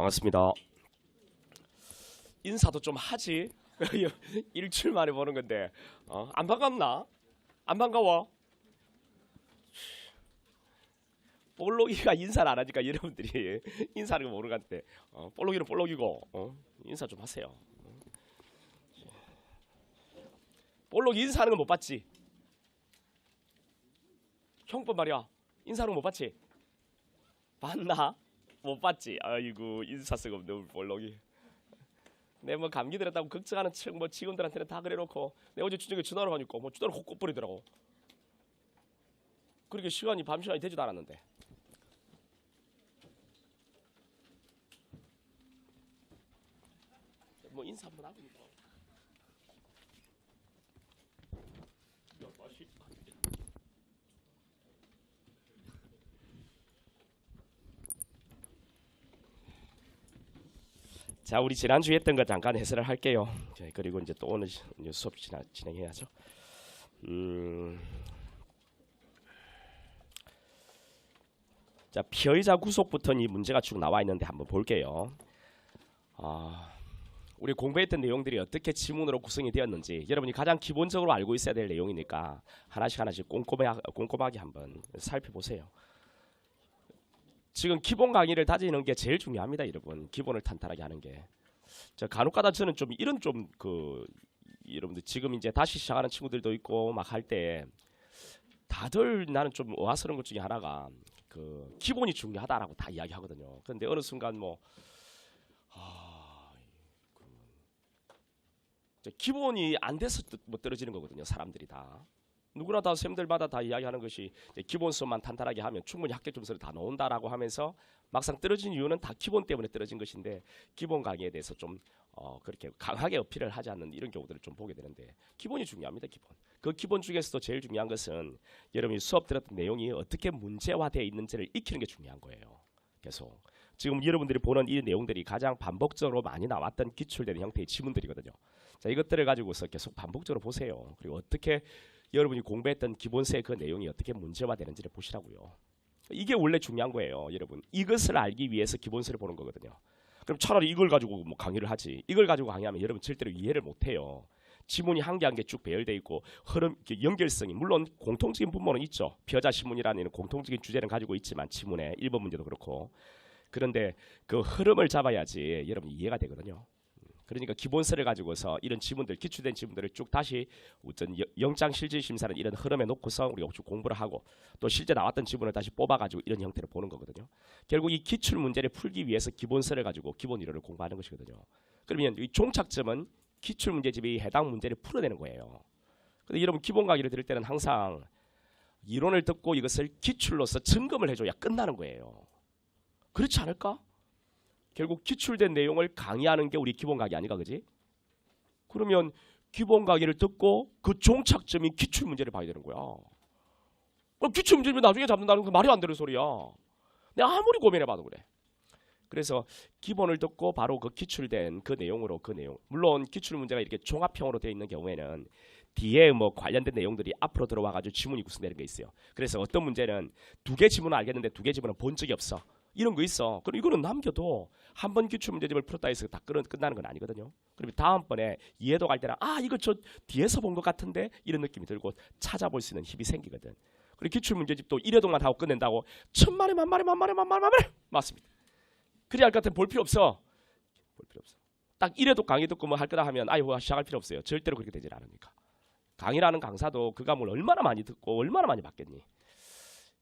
반갑습니다. 인사도 좀 하지. 일주일 만에 보는 건데 안 반갑나? 안 반가워? 볼록이가 인사를 안 하니까 여러분들이 인사하는 거 모르는 것 같아. 볼록이는 볼록이고 인사 좀 하세요. 볼록이 인사하는 거 못 봤지? 형뿐 말이야. 인사하는 거 못 봤지? 봤나? 못 봤지? 아이고 인사 쓰고 없는 볼록이. 내 뭐 감기 들었다고 걱정하는 뭐 직원들한테는 다 그래놓고 내 어제 저녁에 전화를 하니까 뭐 전화를 콕콕 버리더라고. 그렇게 시간이 밤 시간이 되지도 않았는데. 뭐 인사 한번 하고. 자, 우리 지난주에 했던 거 잠깐 해설을 할게요. 그리고 이제 또 오늘 수업 진행해야죠. 자, 피의자 구속부터 이 문제가 쭉 나와 있는데 한번 볼게요. 우리 공부했던 내용들이 어떻게 지문으로 구성이 되었는지 여러분이 가장 기본적으로 알고 있어야 될 내용이니까 하나씩 꼼꼼하게 한번 살펴보세요. 지금 기본 강의를 다지는 게 제일 중요합니다, 여러분. 기본을 탄탄하게 하는 게. 간혹가다 저는 좀 이런 여러분들 지금 이제 다시 시작하는 친구들도 있고 막 할 때 다들 나는 좀 어화스러운 것 중에 하나가 그 기본이 중요하다라고 다 이야기하거든요. 그런데 어느 순간 기본이 안 돼서 뭐 떨어지는 거거든요, 사람들이 다. 누구나 다 쌤들마다 다 이야기하는 것이 기본 수업만 탄탄하게 하면 충분히 합격 점수를 다 넣는다라고 하면서 막상 떨어진 이유는 다 기본 때문에 떨어진 것인데 기본 강의에 대해서 좀 그렇게 강하게 어필을 하지 않는 이런 경우들을 좀 보게 되는데 기본이 중요합니다. 기본. 그 기본 중에서도 제일 중요한 것은 여러분이 수업 들었던 내용이 어떻게 문제화되어 있는지를 익히는 게 중요한 거예요. 계속. 지금 여러분들이 보는 이 내용들이 가장 반복적으로 많이 나왔던 기출되는 형태의 지문들이거든요. 자, 이것들을 가지고서 계속 반복적으로 보세요. 그리고 어떻게 여러분이 공부했던 기본서의 그 내용이 어떻게 문제화되는지를 보시라고요. 이게 원래 중요한 거예요, 여러분. 이것을 알기 위해서 기본서를 보는 거거든요. 그럼 차라리 이걸 가지고 뭐 강의를 하지. 이걸 가지고 강의하면 여러분 절대로 이해를 못해요. 지문이 한 개 한 개 쭉 배열돼 있고 흐름, 연결성이 물론 공통적인 분모는 있죠. 피의자 신문이라는 공통적인 주제는 가지고 있지만 지문에 1번 문제도 그렇고. 그런데 그 흐름을 잡아야지 여러분 이해가 되거든요. 그러니까 기본서를 가지고서 이런 지문들, 기출된 지문들을 쭉 다시 어떤 영장 실질 심사는 이런 흐름에 놓고서 우리가 쭉 공부를 하고 또 실제 나왔던 지문을 다시 뽑아가지고 이런 형태로 보는 거거든요. 결국 이 기출 문제를 풀기 위해서 기본서를 가지고 기본 이론을 공부하는 것이거든요. 그러면 이 종착점은 기출 문제집이 해당 문제를 풀어내는 거예요. 근데 여러분 기본 강의를 들을 때는 항상 이론을 듣고 이것을 기출로서 점검을 해줘야 끝나는 거예요. 그렇지 않을까? 결국 기출된 내용을 강의하는 게 우리 기본 강의 아닌가, 그지? 그러면 기본 강의를 듣고 그 종착점인 기출 문제를 봐야 되는 거야. 그럼 기출 문제를 나중에 잡는다는 거 말이 안 되는 소리야. 내가 아무리 고민해봐도 그래. 그래서 기본을 듣고 바로 그 기출된 그 내용으로 그 내용. 물론 기출 문제가 이렇게 종합형으로 되어 있는 경우에는 뒤에 뭐 관련된 내용들이 앞으로 들어와가지고 지문이 구성되는 게 있어요. 그래서 어떤 문제는 두 개 지문은 알겠는데 두 개 지문은 본 적이 없어. 이런 거 있어. 그럼 이거는 남겨도 한 번 기출 문제집을 풀었다 해서 다 끝나는 건 아니거든요. 그러면 다음번에 이해도 갈 때는 이거 저 뒤에서 본 것 같은데 이런 느낌이 들고 찾아볼 수 있는 힘이 생기거든. 그리고 기출 문제집도 1회동만 하고 끝낸다고 천만에 만만에 맞습니다. 그래야 할 것 같으면 볼 필요 없어. 볼 필요 없어. 딱 1회도 강의 듣고 뭐 할 거다 하면 시작할 필요 없어요. 절대로 그렇게 되질 않으니까. 강의라는 강사도 그 과목을 얼마나 많이 듣고 얼마나 많이 받겠니.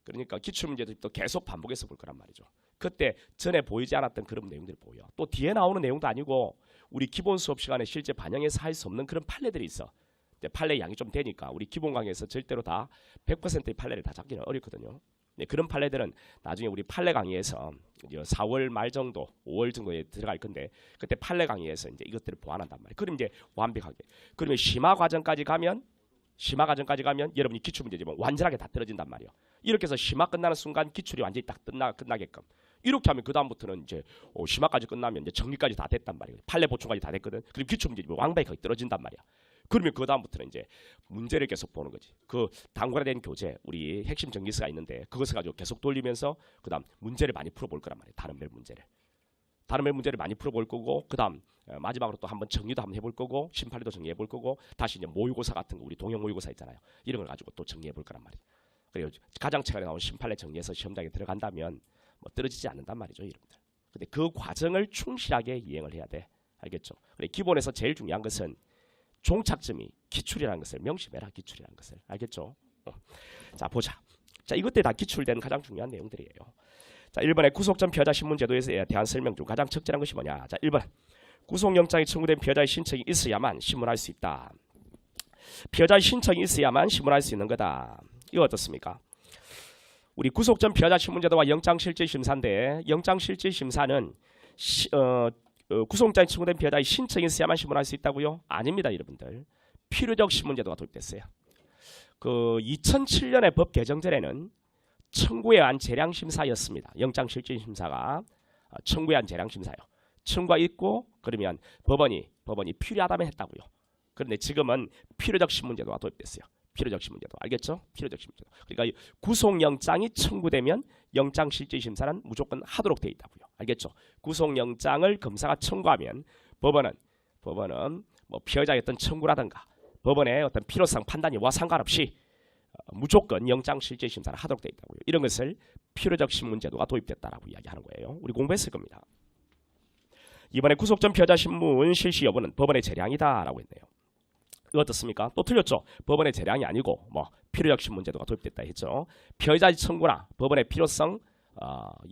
그러니까 기출문제집도 계속 반복해서 볼 거란 말이죠. 그때 전에 보이지 않았던 그런 내용들이 보여. 또 뒤에 나오는 내용도 아니고 우리 기본 수업 시간에 실제 반영해서 할 수 없는 그런 판례들이 있어. 판례 양이 좀 되니까 우리 기본 강의에서 절대로 다 100%의 판례를 다 잡기는 어렵거든요. 그런 판례들은 나중에 우리 판례 강의에서 4월 말 정도, 5월 정도에 들어갈 건데 그때 판례 강의에서 이제 이것들을 보완한단 말이에요. 그럼 이제 완벽하게. 그러면 심화 과정까지 가면 여러분이 기출 문제집은 완전하게 다 떨어진단 말이에요. 이렇게 해서 심화 끝나는 순간 기출이 완전히 딱 끝나게끔. 이렇게 하면 그 다음부터는 이제 심화까지 끝나면 이제 정리까지 다 됐단 말이에요. 판례 보충까지 다 됐거든. 그리고 기출 문제집이 완벽하게 떨어진단 말이야. 그러면 그 다음부터는 이제 문제를 계속 보는 거지. 그 단권화된 교재, 우리 핵심 정리서가 있는데 그것을 가지고 계속 돌리면서 그 다음 문제를 많이 풀어볼 거란 말이에요. 다른 별 문제를. 다른 문제를 많이 풀어볼 거고, 그다음 마지막으로 또 한번 정리도 한번 해볼 거고, 심판리도 정리해 볼 거고, 다시 이제 모의고사 같은 거, 우리 동형 모의고사 있잖아요. 이런 걸 가지고 또 정리해 볼 거란 말이에요. 그리고 가장 최근에 나온 심판례 정리해서 시험장에 들어간다면 뭐 떨어지지 않는단 말이죠, 여러분들. 근데 그 과정을 충실하게 이행을 해야 돼. 알겠죠? 그래, 기본에서 제일 중요한 것은 종착점이 기출이라는 것을 명심해라. 기출이라는 것을. 알겠죠? 자, 보자. 자, 이것들이 다 기출된 가장 중요한 내용들이에요. 자, 1번에 구속전 피해자 신문 제도에 대한 설명 중 가장 적절한 것이 뭐냐? 자, 1번. 구속영장이 청구된 피해자의 신청이 있어야만 신문할 수 있다. 피해자의 신청이 있어야만 신문할 수 있는 거다. 이거 어떻습니까? 우리 구속전 피해자 신문제도와 영장실질심사인데, 영장실질심사는 구속영장이 청구된 피해자의 신청이 있어야만 신문할 수 있다고요? 아닙니다, 여러분들. 필요적 신문제도가 도입됐어요. 그 2007년의 법 개정 전에는 청구에 의한 재량심사였습니다. 영장실질심사가 청구에 의한 재량심사요. 청구가 있고 그러면 법원이 필요하다면 했다고요. 그런데 지금은 필요적 신문제도가 도입됐어요. 필요적 신문제도. 알겠죠? 필요적 신문제도. 그러니까 구속영장이 청구되면 영장실질심사는 무조건 하도록 되어 있다고요. 알겠죠? 구속영장을 검사가 청구하면 법원은 뭐 피해자의 어떤 청구라든가 법원의 어떤 필요성 판단과 상관없이 무조건 영장실질심사를 하도록 되어 있다고요. 이런 것을 필요적 신문제도가 도입됐다라고 이야기하는 거예요. 우리 공부했을 겁니다. 이번에 구속전 피해자 신문 실시 여부는 법원의 재량이다라고 했네요. 이거 어떻습니까? 또 틀렸죠? 법원의 재량이 아니고 뭐 필요적 신문제도가 도입됐다 했죠. 피해자의 청구나 법원의 필요성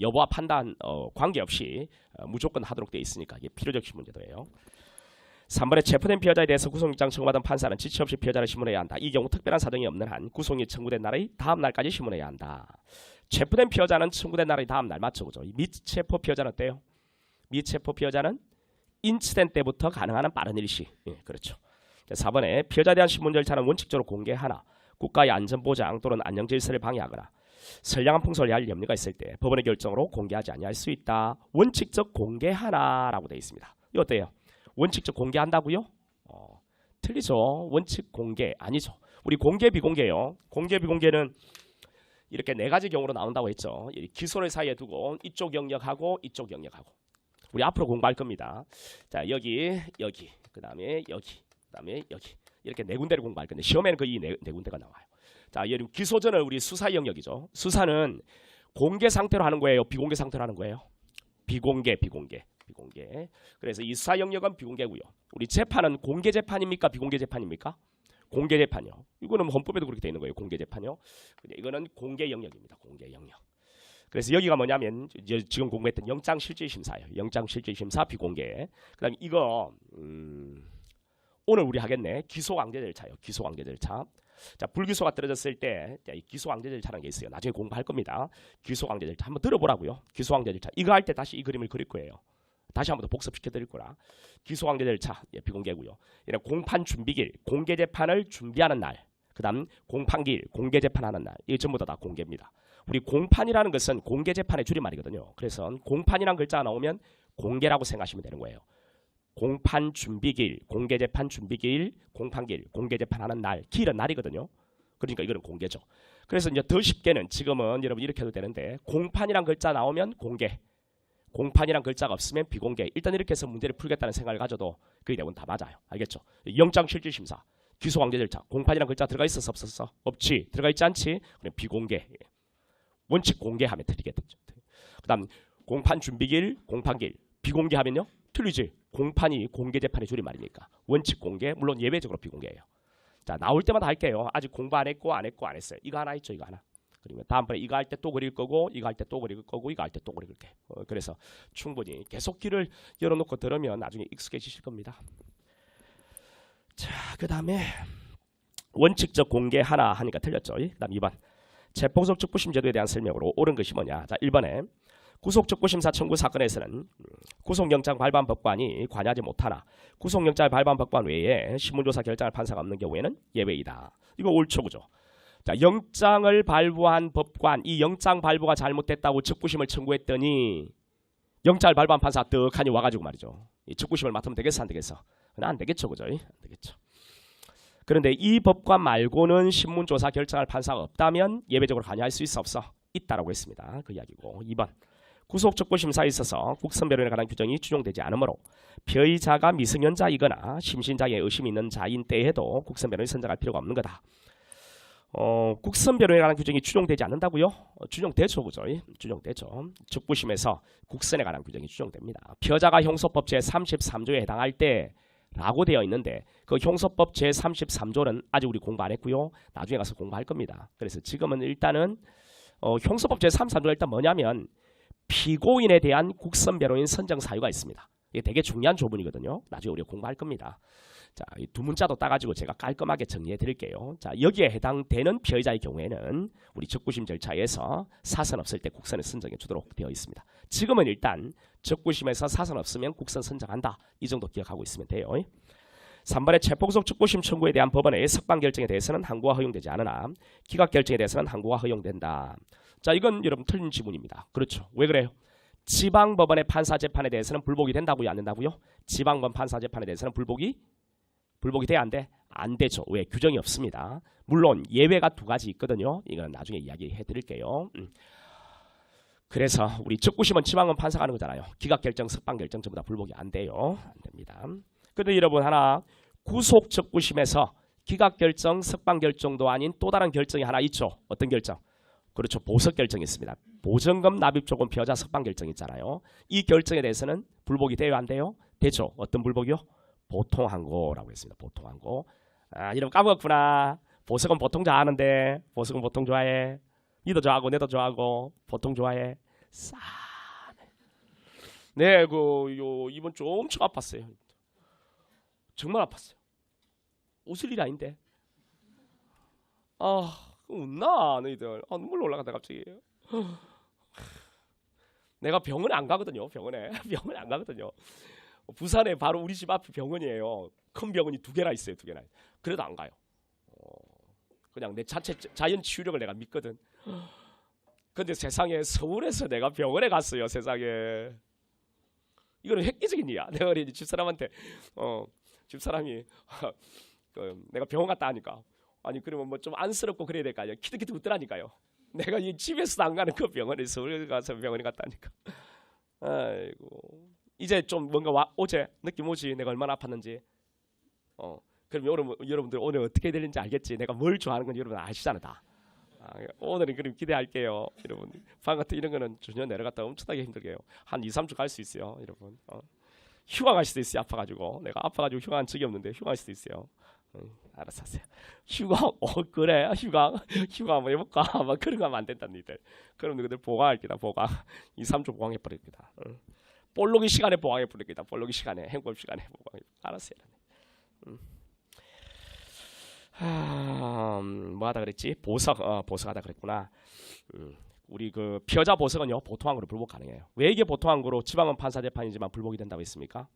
여부와 판단 관계없이 무조건 하도록 되어 있으니까 이게 필요적 신문제도예요. 3번에 체포된 피해자에 대해서 구속영장 청구받은 판사는 지체 없이 피해자를 신문해야 한다. 이 경우 특별한 사정이 없는 한 구속이 청구된 날의 다음 날까지 신문해야 한다. 체포된 피해자는 청구된 날의 다음 날 맞죠, 그죠? 미체포 피해자는 어때요? 미체포 피해자는 인치된 때부터 가능한 한 빠른 일시. 예, 그렇죠. 4번에 피해자에 대한 신문 절차는 원칙적으로 공개하나 국가의 안전보장 또는 안녕질서를 방해하거나 선량한 풍속을 할 염려가 있을 때 법원의 결정으로 공개하지 아니할 수 있다. 원칙적 공개하나라고 되어 있습니다. 이거 어때요? 원칙적 공개한다고요? 틀리죠. 원칙 공개 아니죠. 우리 공개 비공개요. 공개 비공개는 이렇게 네 가지 경우로 나온다고 했죠. 기소를 사이에 두고 이쪽 영역하고 이쪽 영역하고 우리 앞으로 공부할 겁니다. 자, 여기 그다음에 여기 그다음에 여기 이렇게 네 군데를 공부할 건데 시험에는 거의 네 군데가 나와요. 자, 기소전은 우리 수사 영역이죠. 수사는 공개 상태로 하는 거예요, 비공개 상태로 하는 거예요? 비공개. 그래서 이 수사 영역은 비공개고요. 우리 재판은 공개 재판입니까? 비공개 재판입니까? 공개 재판이요. 이거는 헌법에도 그렇게 돼 있는 거예요. 공개 재판이요. 근데 이거는 공개 영역입니다. 공개 영역. 그래서 여기가 뭐냐면 지금 공부했던 영장실질심사예요. 영장실질심사 비공개. 그다음에 이거 오늘 우리 하겠네. 기소강제 절차예요. 기소강제 절차. 자, 불기소가 떨어졌을 때 이 기소강제 절차라는 게 있어요. 나중에 공부할 겁니다. 기소강제 절차 한번 들어보라고요. 기소강제 절차. 이거 할 때 다시 이 그림을 그릴 거예요. 다시 한번 더 복습시켜 드릴 거라. 기소강제 절차 비공개고요. 이런 공판 준비길, 공개 재판을 준비하는 날. 그다음 공판길, 공개 재판하는 날. 이게 전부 다 공개입니다. 우리 공판이라는 것은 공개 재판의 줄임말이거든요. 그래서 공판이라는 글자가 나오면 공개라고 생각하시면 되는 거예요. 공판 준비길, 공개 재판 준비길, 공판길, 공개 재판하는 날. 길은 날이거든요. 그러니까 이거는 공개죠. 그래서 이제 더 쉽게는 지금은 여러분 이렇게 해도 되는데 공판이란 글자 나오면 공개, 공판이란 글자가 없으면 비공개. 일단 이렇게 해서 문제를 풀겠다는 생각을 가져도 그게 대부분 다 맞아요. 알겠죠? 영장실질심사, 기소강제 절차, 공판이란 글자 들어가 있었어 없었어? 없지. 들어가 있지 않지? 그럼 비공개. 원칙 공개하면 틀리겠죠. 그다음 공판 준비길, 공판길, 비공개하면요? 틀리지. 공판이 공개 재판의 줄임말이니까 원칙 공개, 물론 예외적으로 비공개예요. 자, 나올 때마다 할게요. 아직 공부 안 했고 안 했어요. 이거 하나 있죠, 이거 하나. 그러면 다음번에 이거 할 때 또 그릴 거고, 이거 할 때 또 그릴 거고, 이거 할 때 또 그릴게. 그래서 충분히 계속 길을 열어놓고 들으면 나중에 익숙해지실 겁니다. 자, 그다음에 원칙적 공개 하나 하니까 틀렸죠. 그다음 2번 체포구속 적부심 제도에 대한 설명으로 옳은 것이 뭐냐. 자, 1번에 구속적부심사 청구 사건에서는 구속영장 발부한 법관이 관여하지 못하나 구속영장을 발부한 법관 외에 신문조사 결정할 판사가 없는 경우에는 예외이다. 이거 옳죠, 그죠? 자, 영장을 발부한 법관, 이 영장 발부가 잘못됐다고 적부심을 청구했더니 영장을 발부한 판사가 떡하니 와가지고 말이죠. 이 적부심을 맡으면 되겠어, 안 되겠어? 안 되겠죠, 그죠? 안 되겠죠. 그런데 이 법관 말고는 신문조사 결정할 판사가 없다면 예외적으로 관여할 수 있어 없어? 있다라고 했습니다. 그 이야기고. 2번 구속적부심사에 있어서 국선변론에 관한 규정이 준용되지 않으므로 피의자가 미성년자이거나 심신자의 의심이 있는 자인 때에도 국선변론이 선정할 필요가 없는 거다. 국선변론에 관한 규정이 준용되지 않는다고요? 준용되죠, 그죠? 준용되죠. 적부심에서 국선에 관한 규정이 준용됩니다. 피의자가 형소법 제33조에 해당할 때라고 되어 있는데 그 형소법 제33조는 아직 우리 공부 안 했고요. 나중에 가서 공부할 겁니다. 그래서 지금은 일단은 형소법 제33조가 일단 뭐냐면 피고인에 대한 국선변호인 선정 사유가 있습니다. 이게 되게 중요한 조문이거든요. 나중에 우리가 공부할 겁니다. 자, 이 두 문자도 따가지고 제가 깔끔하게 정리해 드릴게요. 자, 여기에 해당되는 피의자의 경우에는 우리 적부심 절차에서 사선 없을 때 국선을 선정해 주도록 되어 있습니다. 지금은 일단 적부심에서 사선 없으면 국선 선정한다. 이 정도 기억하고 있으면 돼요. 3번의 체포구속 적부심 청구에 대한 법원의 석방 결정에 대해서는 항고가 허용되지 않으나 기각 결정에 대해서는 항고가 허용된다. 자, 이건 여러분 틀린 지문입니다. 그렇죠. 왜 그래요? 지방법원의 판사재판에 대해서는 불복이 된다고요? 안 된다고요? 지방법원 판사재판에 대해서는 불복이 돼야 안 돼? 안 되죠. 왜? 규정이 없습니다. 물론 예외가 두 가지 있거든요. 이건 나중에 이야기해 드릴게요. 그래서 우리 적부심은 지방법원 판사가 하는 거잖아요. 기각결정, 석방결정 전부 다 불복이 안 돼요. 안 됩니다. 그런데 여러분 하나 구속 적부심에서 기각결정, 석방결정도 아닌 또 다른 결정이 하나 있죠. 어떤 결정? 그렇죠. 보석 결정이 있습니다. 보증금 납입 조건 피의자 석방 결정 있잖아요. 이 결정에 대해서는 불복이 돼요? 안 돼요? 되죠. 어떤 불복이요? 보통항고라고 했습니다. 보통항고. 아, 이름 까먹었구나. 보석은 보통 좋아하는데 보석은 보통 좋아해. 니도 좋아하고 내도 좋아하고 보통 좋아해. 싸네. 네, 이번 주 엄청 아팠어요. 정말 아팠어요. 웃을 일이 아닌데. 웃나 너희들. 눈물 올라간다 갑자기. 내가 병원에 안 가거든요. 병원에 안 가거든요. 부산에 바로 우리 집 앞에 병원이에요. 큰 병원이 두 개나 있어요. 두 개나. 그래도 안 가요. 그냥 내 자체 자연 치유력을 내가 믿거든. 근데 세상에 서울에서 내가 병원에 갔어요. 세상에. 이거는 획기적인 일이야. 내가 우리 집사람한테 집사람이 내가 병원 갔다 하니까 아니 그러면 뭐 좀 안쓰럽고 그래야 될 거 아니야. 키득키득 웃더라니까요. 내가 이 집에서도 안 가는 그 병원에 서울 가서 병원에 갔다니까. 아이고. 이제 좀 뭔가 어제 느낌 오지. 내가 얼마나 아팠는지. 그럼 여러분들 오늘 어떻게 될는지 알겠지. 내가 뭘 좋아하는 건지 여러분 아시잖아 다. 오늘은 그럼 기대할게요. 여러분 방 같은 이런 거는 전혀 내려갔다 엄청나게 힘들게요. 한 2, 3주 갈 수 있어요. 여러분. 휴가 갈 수도 있어요. 아파가지고. 내가 아파가지고 휴가 한 적이 없는데 휴가 갈 수도 있어요. 알아서 하세요. 휴가 그래 휴가 한번 해볼까. 막 그런 거 하면 안 된다 니들. 그럼 너희들 보강할 게다. 보강 2, 3주 보강해 버릴 게다. 볼록이 시간에 보강해 버릴 게다. 볼록이 시간에 행복 시간에 보강해. 알았어요. 뭐하다 그랬지? 보석하다 그랬구나. 우리 그 피의자 보석은요 보통항고로 불복 가능해요. 왜 이게 보통항고로 지방은 판사재판이지만 불복이 된다고 했습니까?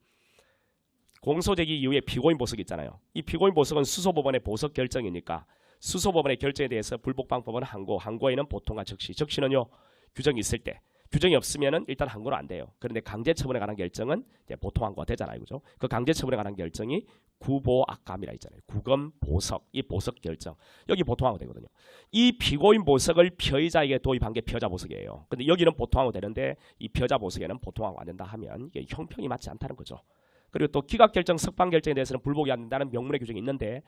공소제기 이후에 피고인 보석 있잖아요. 이 피고인 보석은 수소법원의 보석 결정이니까 수소법원의 결정에 대해서 불복 방법은 항고에는 보통과 적시는요 규정이 있을 때. 규정이 없으면은 일단 항고는 안 돼요. 그런데 강제처분에 관한 결정은 이제 보통 항고가 되잖아요, 그죠? 그 강제처분에 관한 결정이 구보악감이라 있잖아요. 구금, 보석, 이 보석 결정 여기 보통 항고 되거든요. 이 피고인 보석을 피의자에게 도입한 게 피의자 보석이에요. 근데 여기는 보통 항고 되는데 이 피의자 보석에는 보통 항고 안 된다 하면 이게 형평이 맞지 않다는 거죠. 그리고 또 기각 결정, 석방 결정에 대해서는 불복이 안 된다는 명문의 규정이 있는데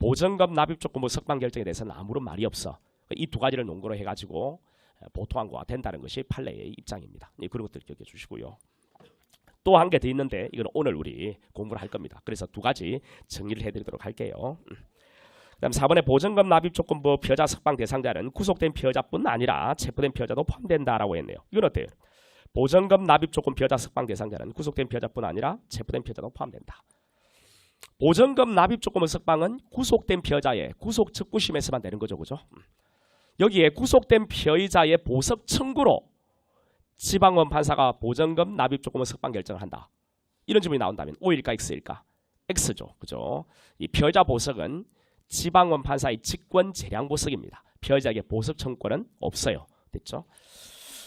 보증금 납입 조건 석방 결정에 대해서는 아무런 말이 없어. 이 두 가지를 논거로 해가지고. 보통항고가 된다는 것이 판례의 입장입니다. 그런 것들 기억해 주시고요. 또 한 개 더 있는데 이건 오늘 우리 공부를 할 겁니다. 그래서 두 가지 정리를 해드리도록 할게요. 그다음 4번의 보증금 납입 조건부 피의자 석방 대상자는 구속된 피의자뿐 아니라 체포된 피의자도 포함된다라고 했네요. 이건 어때요? 보증금 납입 조건 피의자 석방 대상자는 구속된 피의자뿐 아니라 체포된 피의자도 포함된다. 보증금 납입 조건부 석방은 구속된 피의자의 구속 적부심에서만 되는 거죠, 그죠? 여기에 구속된 피의자의 보석 청구로 지방원 판사가 보증금 납입 조건을 석방 결정을 한다. 이런 질문이 나온다면 O일까 X일까? X죠. 그죠? 이 피의자 보석은 지방원 판사의 직권 재량 보석입니다. 피의자에게 보석 청구권은 없어요. 됐죠?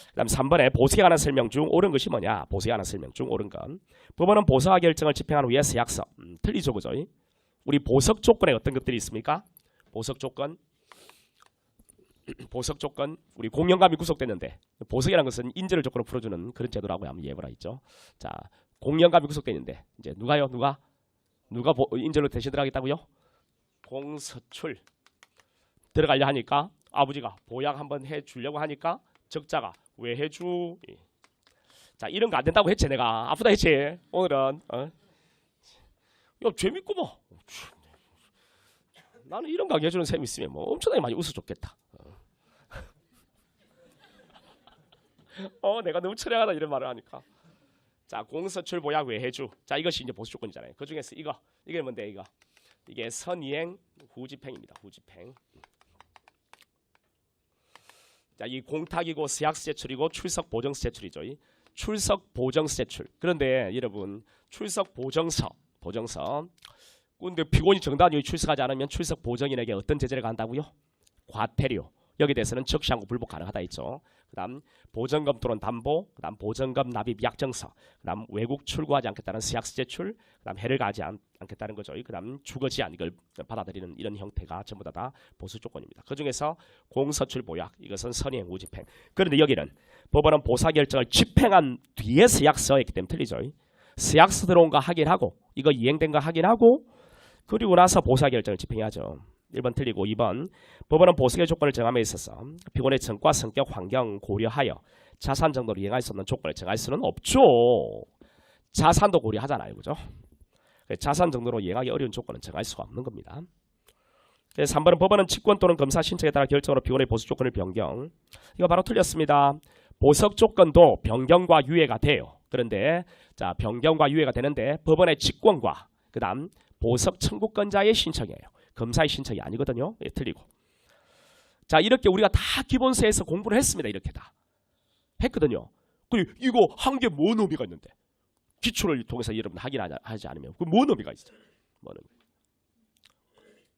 그다음 3번에 보석에 관한 설명 중 옳은 것이 뭐냐? 보석에 관한 설명 중 옳은 건 법원은 보석화 결정을 집행한 후에 서약서. 틀리죠. 그죠? 우리 보석 조건에 어떤 것들이 있습니까? 보석 조건 보석 조건, 우리 공영감이 구속됐는데 보석이라는 것은 인재를 조건으로 풀어주는 그런 제도라고 하면 예보라 있죠. 자, 공영감이 구속됐는데 이제 누가 인재로 대신 들어가겠다고요? 공서출 들어가려 하니까 아버지가 보약 한번 해주려고 하니까 적자가 왜 해주? 자, 이런 거 안 된다고 했지 내가. 아프다 했지 오늘은. 야, 재밌고 뭐. 나는 이런 강의 해주는 쌤 있으면 뭐 엄청나게 많이 웃어줬겠다. 내가 너무 처량하다 이런 말을 하니까. 자, 공서출 보약 외해주. 자, 이것이 이제 보수 조건이잖아요. 그 중에서 이게 뭔데 이거? 이게 선이행 후집행입니다. 후집행. 자, 이 공탁이고 서약세출이고 출석보정세출이죠. 출석보정세출. 그런데 여러분 출석보정서 근데 피고인이 정당하게 출석하지 않으면 출석보정인에게 어떤 제재를 간다고요? 과태료. 여기에 대해서는 적시하고 불복 가능하다 있죠. 그다음 보정금 또는 담보, 그다음 보정금 납입 약정서, 그다음 외국 출구하지 않겠다는 서약세출, 그다음 해를 가하지 않겠다는 거죠. 그다음 주거 제한 이걸 받아들이는 이런 형태가 전부 다 보수 조건입니다. 그 중에서 공서출 보약 이것은 선의행 우집행. 그런데 여기는 법원은 보사 결정을 집행한 뒤에 서약서에 있기 때문에 틀리죠. 서약서 들어온 거 확인하고 이거 이행된 거 확인하고 그리고 나서 보사 결정을 집행해야죠. 1번 틀리고 2번 법원은 보석의 조건을 정함에 있어서 피고인의 성과, 성격, 환경 고려하여 자산 정도로 이행할 수 없는 조건을 정할 수는 없죠. 자산도 고려하잖아요. 그죠? 자산 정도로 이행하기 어려운 조건은 정할 수가 없는 겁니다. 3번은 법원은 직권 또는 검사 신청에 따라 결정으로 피고인의 보석 조건을 변경. 이거 바로 틀렸습니다. 보석 조건도 변경과 유예가 돼요. 그런데 자, 변경과 유예가 되는데 법원의 직권과 그 다음 보석 청구권자의 신청이에요. 검사의 신청이 아니거든요. 예, 틀리고. 자, 이렇게 우리가 다 기본서에서 공부를 했습니다. 이렇게 다 했거든요. 그리고 이거 한 게 뭔 의미가 있는데 기초를 통해서 여러분 확인하지 않으면 그 뭔 의미가 있어요? 뭔 의미?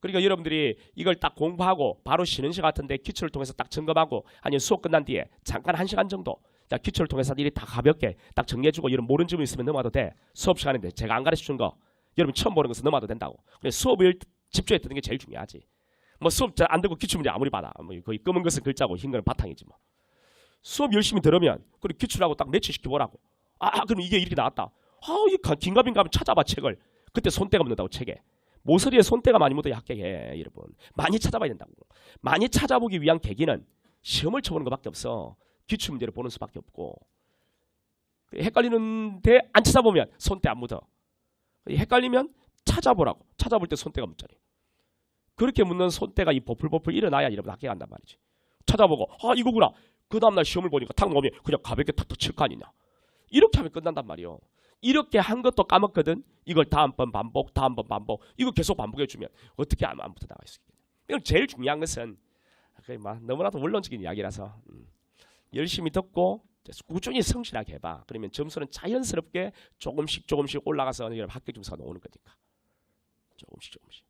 그러니까 여러분들이 이걸 딱 공부하고 바로 쉬는 시간 같은데 기초를 통해서 딱 점검하고 아니면 수업 끝난 뒤에 잠깐 1시간 정도 자, 기초를 통해서 일이 다 가볍게 딱 정리해주고 여러분 모르는 점이 있으면 넘어가도 돼. 수업 시간인데 제가 안 가르쳐준 거 여러분 처음 보는 것은 넘어가도 된다고. 그래서 수업을 집중해 듣는 게 제일 중요하지. 뭐 수업 잘 안 듣고 기출 문제 아무리 받아. 뭐 거의 검은 것은 글자고 흰 거는 바탕이지 뭐. 수업 열심히 들으면 그리고 기출하고 딱 매치시켜 보라고. 그럼 이게 이렇게 나왔다. 이 긴가민가 하면 찾아봐 책을. 그때 손때가 묻는다고 책에. 모서리에 손때가 많이 묻어야 합격해 여러분. 많이 찾아봐야 된다고. 많이 찾아보기 위한 계기는 시험을 쳐보는 것밖에 없어. 기출 문제를 보는 수밖에 없고. 헷갈리는데 안 찾아보면 손때 안 묻어. 헷갈리면 찾아보라고. 찾아볼 때 손때가 묻잖아요. 그렇게 묻는 손때가 이 보풀보풀 일어나야 여러분 합격한단 말이지. 찾아보고 이거구나. 그 다음날 시험을 보니까 탁 오면 그냥 가볍게 탁탁 칠 거 아니냐. 이렇게 하면 끝난단 말이에요. 이렇게 한 것도 까먹거든. 이걸 다음번 반복 이거 계속 반복해주면 어떻게 안 붙어 나갈 수 있겠냐. 이건 제일 중요한 것은 너무나도 원론적인 이야기라서 열심히 듣고 꾸준히 성실하게 해봐. 그러면 점수는 자연스럽게 조금씩 올라가서 합격 점수가 나오는 거니까. 조금씩.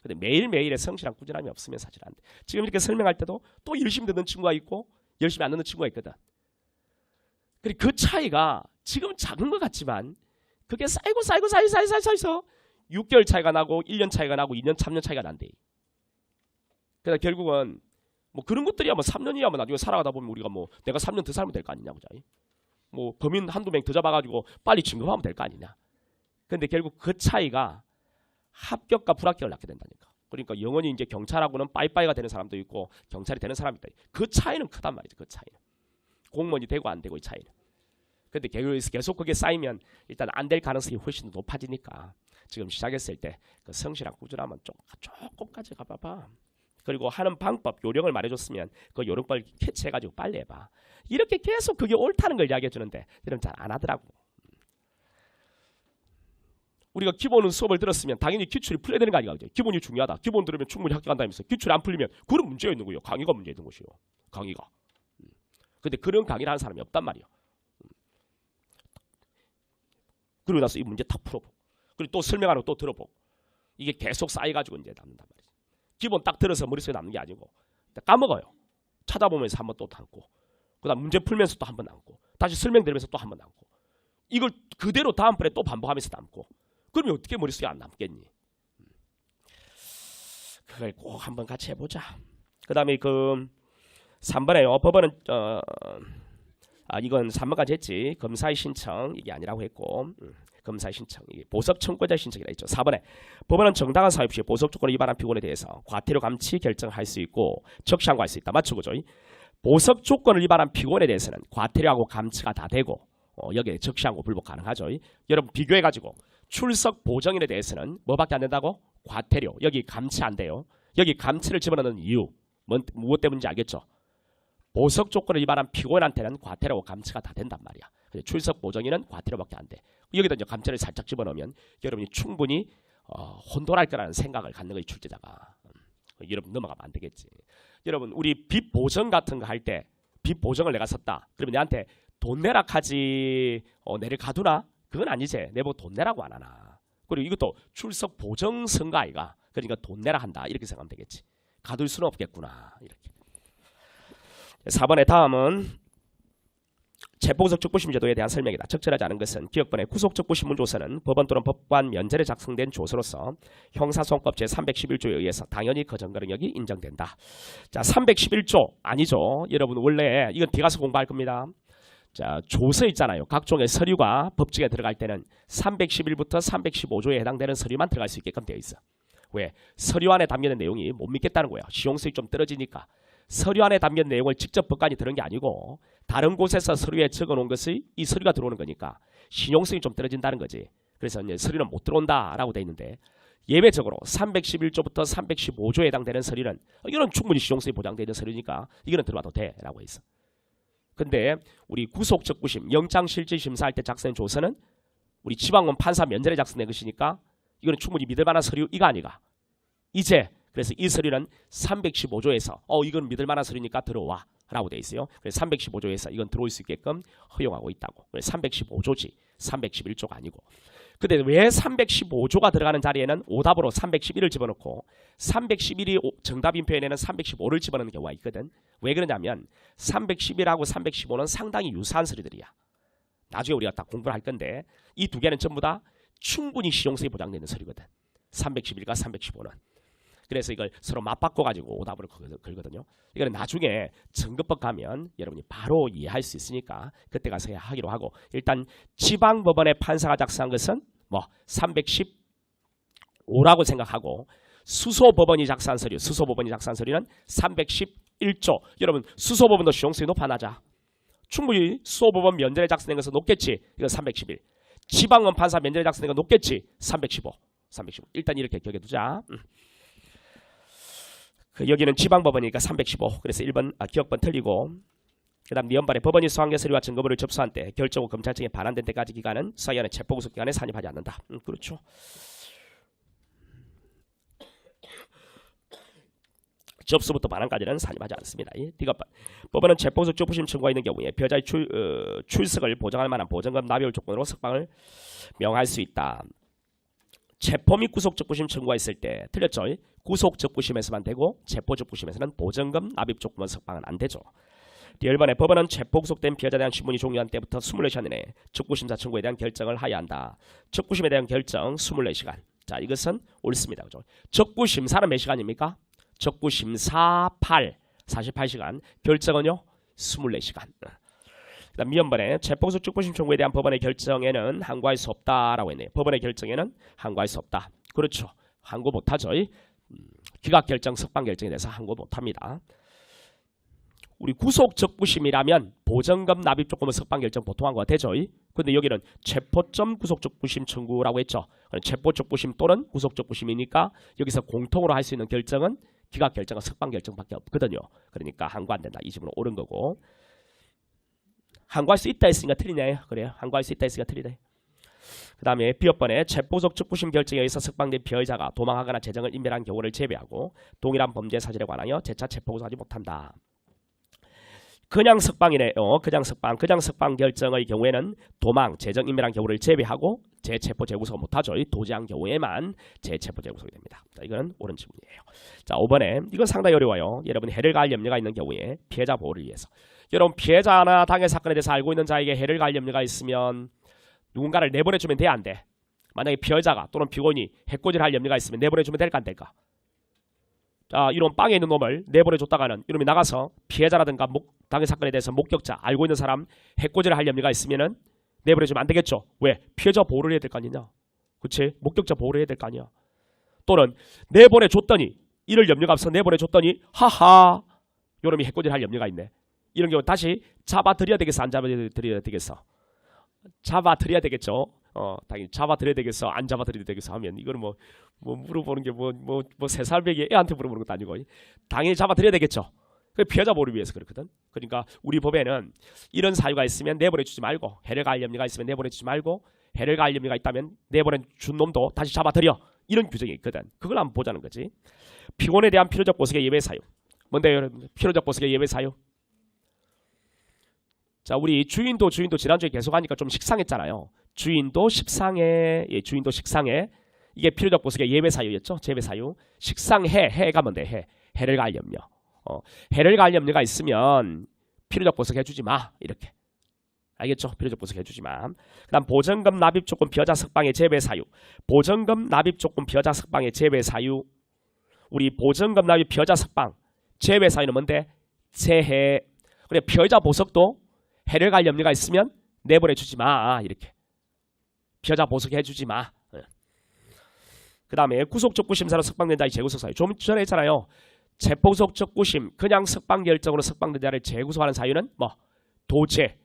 근데 매일매일의 성실한 꾸준함이 없으면 사실 안 돼. 지금 이렇게 설명할 때도 또 열심히 듣는 친구가 있고 열심히 안 듣는 친구가 있거든. 그리고 그 차이가 지금 작은 것 같지만 그게 쌓이고 6개월 차이가 나고 1년 차이가 나고 2년 3년 차이가 난대. 그래서 결국은 뭐 그런 것들이야 뭐 3년이야 뭐 나중에 살아가다 보면 우리가 뭐 내가 3년 더 살면 될 거 아니냐 그자. 뭐 범인 한두 명 더 잡아가지고 빨리 증거하면 될 거 아니냐. 근데 결국 그 차이가 합격과 불합격을 낳게 된다니까. 그러니까 영원히 이제 경찰하고는 빠이빠이가 되는 사람도 있고 경찰이 되는 사람이 있다. 그 차이는 크단 말이죠. 그 차이는. 공무원이 되고 안 되고의 차이는. 근데 계속 그게 쌓이면 일단 안 될 가능성이 훨씬 높아지니까 지금 시작했을 때 그 성실한 꾸준함은 조금까지 가봐봐. 그리고 하는 방법, 요령을 말해줬으면 그 요령을 캐치해가지고 빨리 해봐. 이렇게 계속 그게 옳다는 걸 이야기해주는데 여러분 잘 안 하더라고. 우리가 기본 수업을 들었으면 당연히 기출이 풀려야 되는 거 아니야. 기본이 중요하다. 기본 들으면 충분히 합격한다면서 기출이 안 풀리면 그런 문제가 있는 거예요. 강의가 문제 있는 것이요. 강의가. 근데 그런 강의를 하는 사람이 없단 말이야. 그리고 나서 이 문제 탁 풀어보고 그리고 또 설명하고 또 들어보고 이게 계속 쌓여가지고 이제 남는단 말이야. 기본 딱 들어서 머릿속에 남는 게 아니고 까먹어요. 찾아보면서 한번 또 남고 그 다음 문제 풀면서 또 한번 남고 다시 설명 들으면서 또 한번 남고 이걸 그대로 다음번에 또 반복하면서 남고 그러면 어떻게 머릿속에 안 남겠니? 그걸 꼭 한번 같이 해보자. 그 다음에 그 3번에요. 법원은 이건 3번까지 했지. 검사의 신청 이게 아니라고 했고 검사의 신청 보석 청구자 신청이라 했죠. 4번에 법원은 정당한 사유 없이 보석 조건을 위반한 피고인에 대해서 과태료 감치 결정할 수 있고 적시항고할 수 있다. 맞죠, 그죠? 보석 조건을 위반한 피고인에 대해서는 과태료하고 감치가 다 되고 여기에 적시항고 불복 가능하죠. 여러분 비교해가지고 출석 보정인에 대해서는 뭐밖에 안 된다고? 과태료. 여기 감치 안 돼요. 여기 감치를 집어넣는 이유 무엇 때문인지 알겠죠? 보석 조건을 위반한 피고인한테는 과태료하고 감치가 다 된단 말이야. 출석 보정인은 과태료밖에 안 돼. 여기다 이제 감치를 살짝 집어넣으면 여러분이 충분히 혼돈할 거라는 생각을 갖는 거예요, 출제자가. 여러분 넘어가면 안 되겠지. 여러분 우리 빚 보정 같은 거 할 때 빚 보정을 내가 썼다. 그러면 내한테 돈 내라 하지 내를 가두나? 그건 아니지. 내보고 돈 내라고 안 하나. 그리고 이것도 출석 보정 선거 아이가. 그러니까 돈 내라 한다. 이렇게 생각하면 되겠지. 가둘 수는 없겠구나. 이렇게. 4번의 다음은 체포구속 적부심 제도에 대한 설명이다. 적절하지 않은 것은 기억번의 구속적부 신문조서는 법원 또는 법관 면제로 작성된 조서로서 형사소송법 제311조에 의해서 당연히 그 증거 능력이 인정된다. 자, 311조 아니죠. 여러분 원래 이건 뒤 가서 공부할 겁니다. 자, 조서 있잖아요. 각종의 서류가 법칙에 들어갈 때는 311부터 315조에 해당되는 서류만 들어갈 수 있게끔 되어 있어. 왜? 서류 안에 담겨있는 내용이 못 믿겠다는 거야. 실용성이 좀 떨어지니까. 서류 안에 담긴 내용을 직접 법관이 들은 게 아니고 다른 곳에서 서류에 적어놓은 것이 이 서류가 들어오는 거니까 신용성이 좀 떨어진다는 거지. 그래서 이제 서류는 못 들어온다라고 돼 있는데 예외적으로 311조부터 315조에 해당되는 서류는 이거는 충분히 신용성이 보장되어 있는 서류니까 이거는 들어와도 돼라고 있어. 근데 우리 구속적부심 영장실질심사할 때 작성된 조서는 우리 지방원 판사 면전에 작성된 것이니까 이거는 충분히 믿을 만한 서류 이거 아니가. 이제 그래서 이 서류는 315조에서 이건 믿을 만한 서류니까 들어와 라고 돼 있어요. 그래서 315조에서 이건 들어올 수 있게끔 허용하고 있다고. 315조지 311조가 아니고. 근데 왜 315조가 들어가는 자리에는 오답으로 311을 집어넣고 311이 정답인 표현에는 315를 집어넣는 경우가 있거든. 왜 그러냐면 311하고 315는 상당히 유사한 서류들이야. 나중에 우리가 다 공부를 할 건데 이 두 개는 전부 다 충분히 실용성이 보장되는 서류거든. 311과 315는. 그래서 이걸 서로 맞바꿔가지고 오답으로 걸거든요. 이거는 나중에 정급법 가면 여러분이 바로 이해할 수 있으니까 그때 가서 하기로 하고 일단 지방법원의 판사가 작성한 것은 315라고 생각하고 수소법원이 작성한 서류는 311조. 여러분 수소법원도 실용성이 높아 낮아? 충분히 수소법원 면전에 작성된 것은 높겠지. 이건 311. 지방원 판사 면전에 작성된 건 높겠지. 315. 일단 이렇게 기억해 두자. 여기는 지방법원이니까 315. 그래서 1번 기억번 틀리고 그 다음 니언발에 법원이 수학의 서류와 증거물을 접수한 때 결정 후 검찰청에 반환된 때까지 기간은 수사기관의 체포구속 기간에 산입하지 않는다. 그렇죠. 접수부터 반환까지는 산입하지 않습니다. 디귿번 법원은 체포구속 적부심 청구가 있는 경우에 피해자의 출석을 보장할 만한 보정금 납입을 조건으로 석방을 명할 수 있다. 체포 및 구속적부심 청구가 있을 때 틀렸죠. 구속적부심에서만 되고 체포적부심에서는 보정금 납입 조건은 석방은 안 되죠. 열번에 법원은 체포 구속된 피해자에 대한 신문이 종료한 때부터 24시간 내내 적부심사 청구에 대한 결정을 하여야 한다. 적부심에 대한 결정 24시간. 자, 이것은 옳습니다. 그죠? 적부심사는 몇 시간입니까? 적부심사 48시간. 결정은요? 24시간. 그다음 미연번에 체포구속 적부심 청구에 대한 법원의 결정에는 항고할 수 없다라고 했네요. 법원의 결정에는 항고할 수 없다. 그렇죠. 항고 못하죠. 기각결정, 석방결정에 대해서 항고 못합니다. 우리 구속적부심이라면 보정금 납입 조건은 석방결정 보통 항고가 되죠. 근데 여기는 체포점 구속적부심 청구라고 했죠. 체포적부심 또는 구속적부심이니까 여기서 공통으로 할 수 있는 결정은 기각결정과 석방결정밖에 없거든요. 그러니까 항고 안 된다. 이 질문은 옳은 거고. 항고할 수 있다 했으니까 틀리네. 그래요. 항고할 수 있다 했으니까 틀리네. 그 다음에 B번에 체포구속 적부심 결정에 의해서 석방된 피해자가 도망하거나 재정을 인멸한 경우를 제외하고 동일한 범죄 사실에 관하여 재차 체포구속하지 못한다. 그냥 석방이네요. 그냥 석방 결정의 경우에는 도망, 재정 인멸한 경우를 제외하고 재체포 재구속을 못하죠. 도지한 경우에만 재체포 재구속이 됩니다. 자, 이건 옳은 질문이에요. 자, 5번에 이건 상당히 어려워요. 여러분 해를 가할 염려가 있는 경우에 피해자 보호를 위해서. 여러분 피해자나 당해 사건에 대해서 알고 있는 자에게 해를 가할 염려가 있으면 누군가를 내보내주면 돼, 안 돼? 만약에 피해자가 또는 피고인이 해코지를 할 염려가 있으면 내보내주면 될까 안 될까? 이런 빵에 있는 놈을 내보내줬다가는 이놈이 나가서 피해자라든가 당해 사건에 대해서 목격자 알고 있는 사람 해코지를 할 염려가 있으면은 내보내주면 안 되겠죠. 왜? 피해자 보호를 해야 될 거 아니냐. 그치? 목격자 보호를 해야 될 거 아니야. 또는 내보내줬더니 이를 염려가 없어 내보내줬더니 하하 요놈이 해코지를 할 염려가 있네. 이런 경우 다시 잡아들여야 되겠어? 안 잡아들여야 되겠어? 잡아들여야 되겠죠. 당연히 잡아들여야 되겠어? 안 잡아들여야 되겠어? 하면 이거는 뭐 물어보는 게 뭐 3살배기 애한테 물어보는 것도 아니고 당연히 잡아들여야 되겠죠. 피해자 보호를 위해서 그렇거든. 그러니까 우리 법에는 이런 사유가 있으면 내보내주지 말고 해를 가할 염려가 있으면 내보내주지 말고 해를 가할 염려가 있다면 내보내준 놈도 다시 잡아들여. 이런 규정이 있거든. 그걸 한번 보자는 거지. 피고인에 대한 필요적 보석의 예외 사유. 뭔데요, 여러분? 필요적 보석의 예외 사유. 자, 우리 주인도 지난주에 계속하니까 좀 식상했잖아요. 주인도 식상해. 예, 주인도 식상해. 이게 필요적 보석의 예외 사유였죠. 제외 사유. 식상해. 해가 뭔데? 해를 가할 염려. 해를 가할 염려가 있으면 필요적 보석 해주지 마. 이렇게. 알겠죠? 필요적 보석 해주지 마. 그 다음 보전금 납입 조건 피해자 석방의 제외 사유. 보전금 납입 조건 피해자 석방의 제외 사유. 우리 보전금 납입 피해자 석방 제외 사유는 뭔데? 재해. 그래 피해자 보석도 해를 가할 염려가 있으면 내보내주지 마. 이렇게. 피해자 보석해주지 마. 그 다음에 구속적구 심사로 석방된 자의 재구속 사유. 좀 전에 했잖아요. 재포석적 구심 그냥 석방 결정으로 석방된 자를 재구속하는 사유는 뭐? 도제.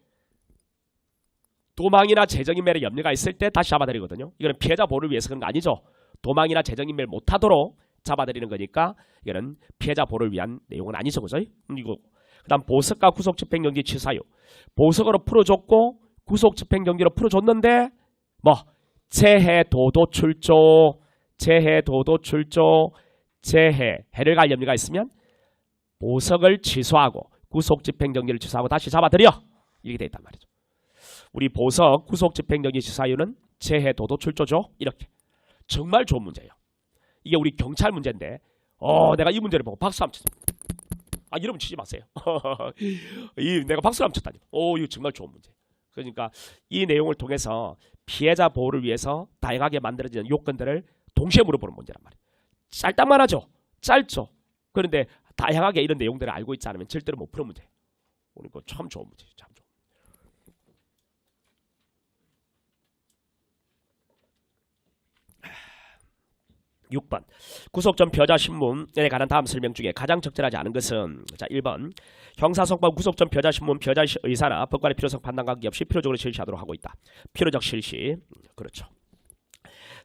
도망이나 재정인멸의 염려가 있을 때 다시 잡아들이거든요. 이거는 피해자 보호를 위해서 그런 거 아니죠. 도망이나 재정인멸 못하도록 잡아들이는 거니까 이거는 피해자 보호를 위한 내용은 아니죠. 그죠? 이거. 그 다음 보석과 구속 집행정지 취사유. 보석으로 풀어줬고 구속 집행정지로 풀어줬는데 뭐? 재해 도도 출조. 재해 도도 출조. 재해 해를 가할 염려가 있으면 보석을 취소하고 구속 집행정지를 취소하고 다시 잡아들여. 이렇게 돼 있단 말이죠. 우리 보석 구속 집행정지 취사유는 재해 도도 출조죠. 이렇게. 정말 좋은 문제예요. 이게 우리 경찰 문제인데 내가 이 문제를 보고 박수 한번 쳤다. 이러면 치지 마세요. 내가 박수를 한번 쳤다니. 이거 정말 좋은 문제. 그러니까 이 내용을 통해서 피해자 보호를 위해서 다양하게 만들어지는 요건들을 동시에 물어보는 문제란 말이에요. 짧다만 하죠. 짧죠. 그런데 다양하게 이런 내용들을 알고 있지 않으면 절대로 못 푸는 문제예요. 이거 참 좋은 문제예요. 참 좋은. 6번 구속 전 피해자 신문에 관한 다음 설명 중에 가장 적절하지 않은 것은 자 1번 형사소송법 구속 전 피해자 신문 피해자 의사나 법관의 필요성 판단 관계없이 필요적으로 실시하도록 하고 있다. 필요적 실시. 그렇죠.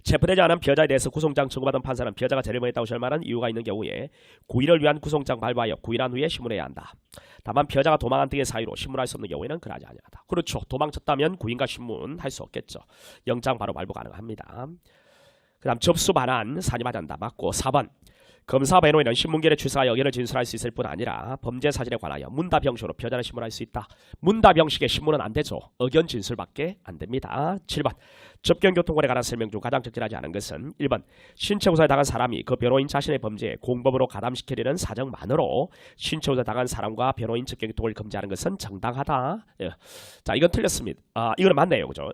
체포되지 않은 피해자에 대해서 구속장 청구받은 판사는 피해자가 재림을 했다고 절만한 이유가 있는 경우에 구일을 위한 구속장 발부하여 구일한 후에 신문해야 한다. 다만 피해자가 도망한 등의 사유로 신문할 수 없는 경우에는 그러하지 아니하다. 그렇죠. 도망쳤다면 구인과 신문할 수 없겠죠. 영장 바로 발부 가능합니다. 그 다음 접수 반환 사님하지 않는다. 맞고 4번 검사 변호인은 신문결에 출석하여 의견을 진술할 수 있을 뿐 아니라 범죄 사실에 관하여 문답 형식으로 피해자는 신문할 수 있다. 문답 형식의 신문은 안 되죠. 의견 진술밖에 안 됩니다. 7번 접견교통권에 관한 설명 중 가장 적절하지 않은 것은 1번 신체우사에 당한 사람이 그 변호인 자신의 범죄에 공범으로 가담시키려는 사정만으로 신체우사에 당한 사람과 변호인 접견교통을 금지하는 것은 정당하다. 자 이건 틀렸습니다. 이거는 맞네요. 그죠?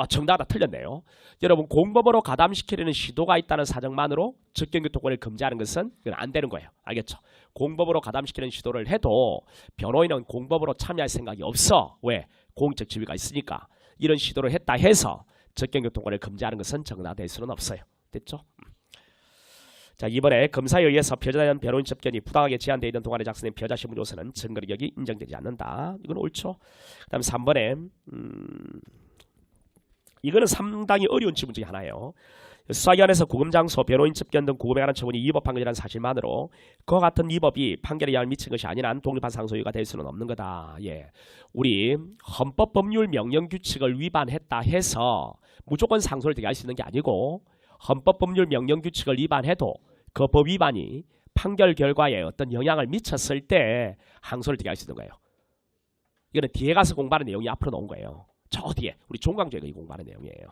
정답하다 틀렸네요. 여러분 공범으로 가담시키려는 시도가 있다는 사정만으로 접견교통권을 금지하는 것은 이건 안 되는 거예요. 알겠죠? 공범으로 가담시키는 시도를 해도 변호인은 공범으로 참여할 생각이 없어. 왜? 공적 지위가 있으니까. 이런 시도를 했다 해서 접견교통권을 금지하는 것은 정당화될 수는 없어요. 됐죠? 자 이번에 검사에 의해서 피해자에 대한 변호인 접견이 부당하게 제한되어 있는 동안에 작성된 피해자 신문조서는 증거력이 인정되지 않는다. 이건 옳죠. 그 다음 3번에 이거는 상당히 어려운 지문 중에 하나예요. 수사기관에서 구금장소, 변호인 접견 등 구금에 관한 처분이 위법한 것이라는 사실만으로 그와 같은 위법이 판결에 영향을 미친 것이 아닌 한 독립한 상소유가 될 수는 없는 거다. 예, 우리 헌법 법률 명령 규칙을 위반했다 해서 무조건 상소를 되게 할 수 있는 게 아니고 헌법 법률 명령 규칙을 위반해도 그 법 위반이 판결 결과에 어떤 영향을 미쳤을 때 항소를 되게 할 수 있는 거예요. 이거는 뒤에 가서 공부하는 내용이 앞으로 나온 거예요. 저 뒤에 우리 종강조에 공부하는 내용이에요.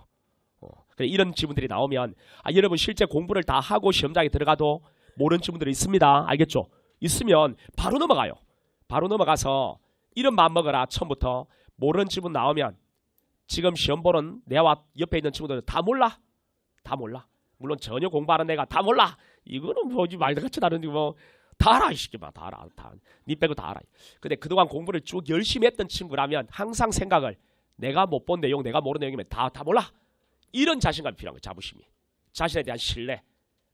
그래, 이런 지문들이 나오면 여러분 실제 공부를 다 하고 시험장에 들어가도 모르는 지문들이 있습니다. 알겠죠? 있으면 바로 넘어가요. 바로 넘어가서 이런 마음 먹어라. 처음부터 모르는 지문 나오면 지금 시험 보는 내와 옆에 있는 친구들은 다 몰라. 다 몰라. 물론 전혀 공부하는 내가 다 몰라. 이거는 뭐지 말같이 다른데 뭐 다 알아 이 새끼마 다 알아 다. 니 빼고 다 알아. 근데 그동안 공부를 쭉 열심히 했던 친구라면 항상 생각을 내가 못 본 내용 내가 모르는 내용이면 다 몰라. 이런 자신감이 필요한 거야. 자부심이. 자신에 대한 신뢰.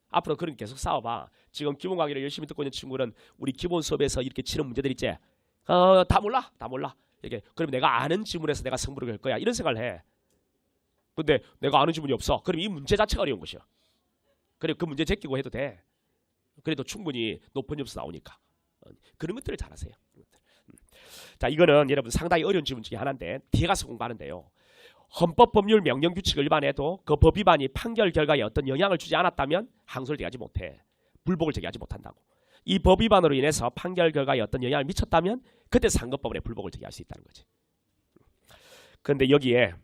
앞으로 그런 계속 싸워봐. 지금 기본 강의를 열심히 듣고 있는 친구는 우리 기본 수업에서 이렇게 치는 문제들 있지. 다 몰라. 다 몰라. 이게 그럼 내가 아는 지문에서 내가 승부를 걸 거야. 이런 생각을 해. 근데 내가 아는 지문이 없어. 그럼 이 문제 자체가 어려운 것이야. 그래 그 문제 제끼고 해도 돼. 그래도 충분히 높은 점수 나오니까. 그런 것들을 잘하세요. 자, 이거는 여러분 상당히 어려운 지문 중에 하나인데 뒤에 가서 공부하는데요. 헌법 법률 명령 규칙을 위반해도 그 법 위반이 판결 결과에 어떤 영향을 주지 않았다면 항소를 제기하지 못해. 불복을 제기하지 못한다고. 이 법 위반으로 인해서 판결 결과에 어떤 영향을 미쳤다면 그때 상급법원에 불복을 제기할 수 있다는 거지. 그런데 여기에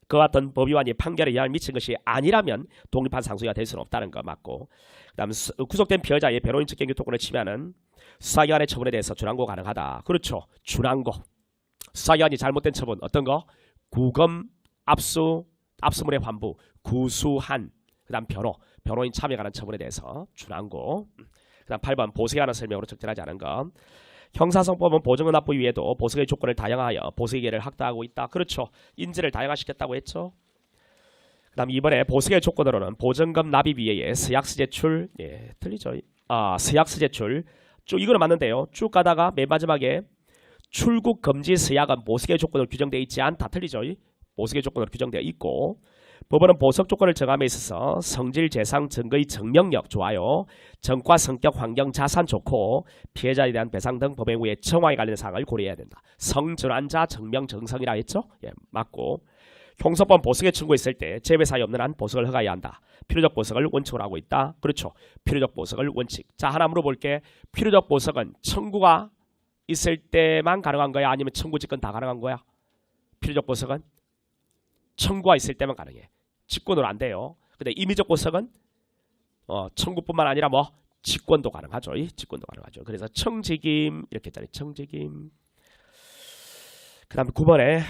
그와 같은 법 위반이 판결에 영향을 미친 것이 아니라면 독립한 상소가 될 수는 없다는 거 맞고, 그다음 구속된 피해자의 변호인 측 경유토권을 침해하는 수사기관의 처분에 대해서 준항고 가능하다. 그렇죠. 준항고. 수사기관이 잘못된 처분 어떤 거? 구금, 압수물의 환부, 구수한, 그다음 변호인 참여에 관한 처분에 대해서 준항고. 그다음 8번 보석에 관한 설명으로 적절하지 않은 것. 형사성법은 보증금 납부 위에도 보석의 조건을 다양하여 보석의 기회를 확대하고 있다. 그렇죠. 인지를 다양화시켰다고 했죠. 그다음 이번에 보석의 조건으로는 보증금 납입 이외에 서약서 제출, 틀리죠. 서약서 제출 쭉 이거는 맞는데요. 쭉 가다가 맨 마지막에 출국 금지 서약은 보석의 조건으로 규정되어 있지 않다. 틀리죠. 보석의 조건으로 규정되어 있고, 법원은 보석 조건을 정함에 있어서 성질, 재상, 증거의 증명력 좋아요, 정과 성격, 환경, 자산 좋고 피해자에 대한 배상 등 법행 후에 정황에 관련된 사항을 고려해야 된다. 성질환자, 증명, 정성이라 했죠. 맞고, 형사법 보석에 청구했을 때 재배 사유 없는 한 보석을 허가해야 한다. 필요적 보석을 원칙으로 하고 있다. 그렇죠. 필요적 보석을 원칙. 자, 하나 물어볼게. 필요적 보석은 청구가 있을 때만 가능한 거야? 아니면 청구 직권 다 가능한 거야? 필요적 보석은 청구가 있을 때만 가능해. 직권으로 안 돼요. 근데 임의적 보석은 청구뿐만 아니라 뭐 직권도 가능하죠. 직권도 가능하죠. 그래서 청직임 이렇게 했잖아요. 청직임. 그 다음에 9번에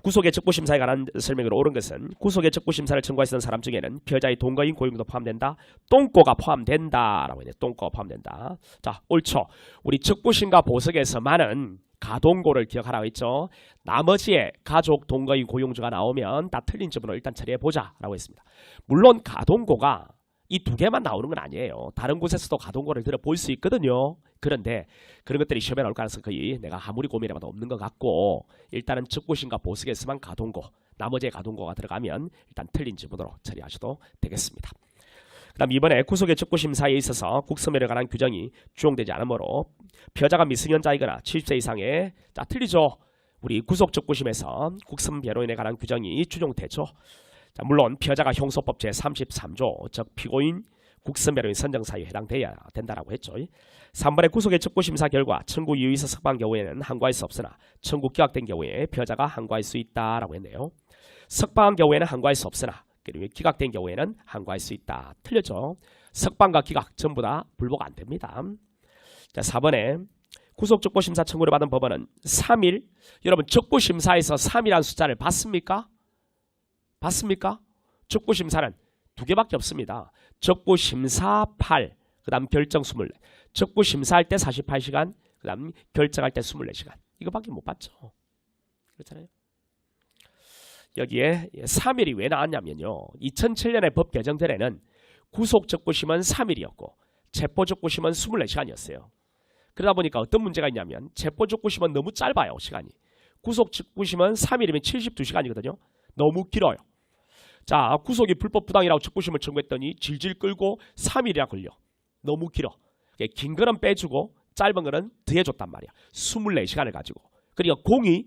구속의 적부심사에 관한 설명으로 옳은 것은 구속의 적부심사를 청구했던 사람 중에는 피해자의 동거인 고용도 포함된다. 똥꼬가 포함된다라고 했네. 똥꼬가 포함된다. 자, 옳죠. 우리 적부심과 보석에서만은 가동고를 기억하라고 했죠. 나머지의 가족, 동거인, 고용주가 나오면 다 틀린 점으로 일단 처리해보자 라고 했습니다. 물론 가동고가 이 두 개만 나오는 건 아니에요. 다른 곳에서도 가동고를 들어볼 수 있거든요. 그런데 그런 것들이 시험에 나올 가능성이 거의 내가 아무리 고민해봐도 없는 것 같고, 일단은 적부심과 보석에서만 가동고, 나머지의 가동고가 들어가면 일단 틀린 지문으로 처리하셔도 되겠습니다. 그 다음 이번에 구속의 적부심사에 있어서 국서멸에 관한 규정이 준용되지 않으므로 피해자가 미성년자이거나 70세 이상의, 자 틀리죠. 우리 구속적부심에서 국선변호인에 관한 규정이 준용되죠. 자, 물론 피해자가 형소법 제33조 즉 피고인 국선변호인 선정사유에 해당돼야 된다라고 했죠. 3번의 구속의 적부심사 결과 청구 이유 있어 석방한 경우에는 항고할 수 없으나 청구 기각된 경우에 피해자가 항고할 수 있다라고 했네요. 석방한 경우에는 항고할 수 없으나 그리고 기각된 경우에는 항고할 수 있다. 틀렸죠. 석방과 기각 전부 다 불복 안 됩니다. 자, 4번에 구속적부심사 청구를 받은 법원은 3일, 여러분 적부심사에서 3이라는 숫자를 봤습니까? 봤습니까? 적부심사는 두 개밖에 없습니다. 적부심사 8, 그 다음 결정 24. 적부심사할 때 48시간, 그 다음 결정할 때 24시간. 이거밖에 못 봤죠. 그렇잖아요. 여기에 3일이 왜 나왔냐면요. 2007년에 법 개정 전에는 구속적부심은 3일이었고 체포적부심은 24시간이었어요. 그러다 보니까 어떤 문제가 있냐면 체포적부심은 너무 짧아요. 시간이. 구속적부심은 3일이면 72시간이거든요. 너무 길어요. 자, 구속이 불법 부당이라고 적부심을 청구했더니 질질 끌고 3일이나 걸려. 너무 길어. 긴 거는 빼주고 짧은 거는 더해줬단 말이야. 24시간을 가지고. 그러니까 공이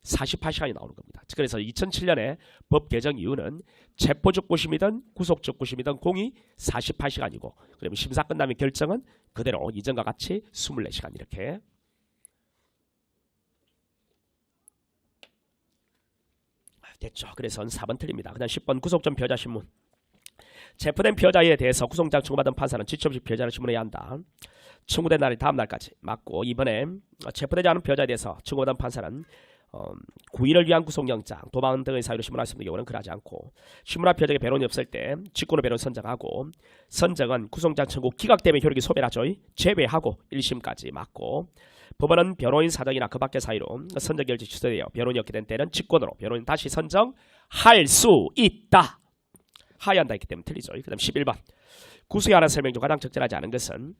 48시간이 나오는 겁니다. 그래서 2007년에 법 개정 이유는 체포적부심이든 구속적부심이든 공이 48시간이고, 그러면 심사 끝나면 결정은 그대로 이전과 같이 24시간 이렇게. 됐죠. 그래서 4번 틀립니다. 그다음 10번 구속전 피해자 신문. 체포된 피해자에 대해서 구속장 청구받은 판사는 지체 없이 피해자를 신문해야 한다. 청구된 날이 다음 날까지 맞고, 이번에 체포되지 않은 피해자에 대해서 청구받은 판사는 구인을 위한 구속영장, 도망 등의 사유로 신문할 수 없는 경우는 그러하지 않고 신문할 표적에 변론이 없을 때 직권으로 변론 선정하고 선정은 구속영장 청구 기각 때문에 효력이 소멸하죠. 제외하고 1심까지 맞고 법원은 변호인 사정이나 그 밖의 사유로 선정 결정 취소되어 변론이 없게 된 때는 직권으로 변호인 다시 선정할 수 있다. 하야한다 했기 때문에 틀리죠. 그 다음 11번 구속에 관한 설명 중 가장 적절하지 않은 것은